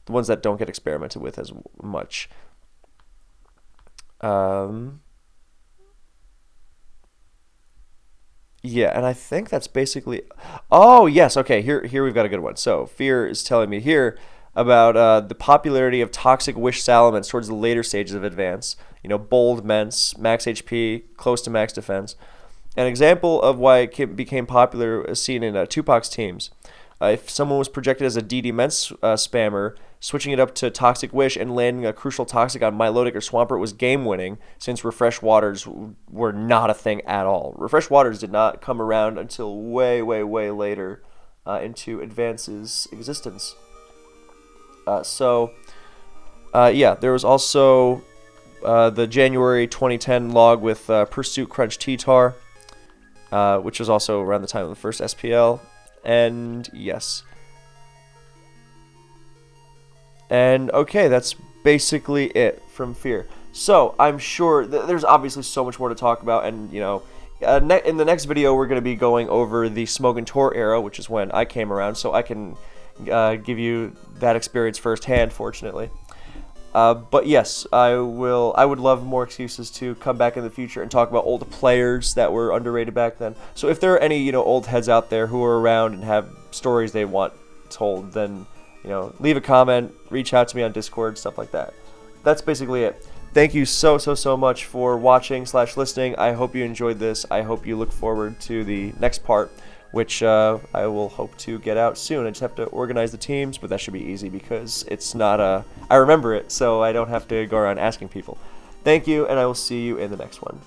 the ones that don't get experimented with as much. Yeah, and I think that's basically. Oh yes, okay. Here we've got a good one. So Fear is telling me here about the popularity of Toxic Wish Salamence towards the later stages of advance. Bold, Mence, max HP, close to max defense. An example of why it became popular is seen in Tupac's teams. If someone was projected as a DD Mence spammer, switching it up to Toxic Wish and landing a crucial Toxic on Milotic or Swampert was game-winning, since Refresh Waters were not a thing at all. Refresh Waters did not come around until way, way, way later into Advance's existence. Yeah, there was also the January 2010 log with Pursuit Crunch T-Tar, which was also around the time of the first SPL. And yes. And okay, that's basically it from Fear. So I'm sure there's obviously so much more to talk about, and in the next video we're going to be going over the Smoke and Tor era, which is when I came around, so I can give you that experience firsthand, fortunately. But yes, I would love more excuses to come back in the future and talk about old players that were underrated back then. So if there are any old heads out there who are around and have stories they want told, then leave a comment, reach out to me on Discord, stuff like that. That's basically it. Thank you so much for watching / listening. I hope you enjoyed this. I hope you look forward to the next part, which I will hope to get out soon. I just have to organize the teams, but that should be easy because it's not I remember it, so I don't have to go around asking people. Thank you, and I will see you in the next one.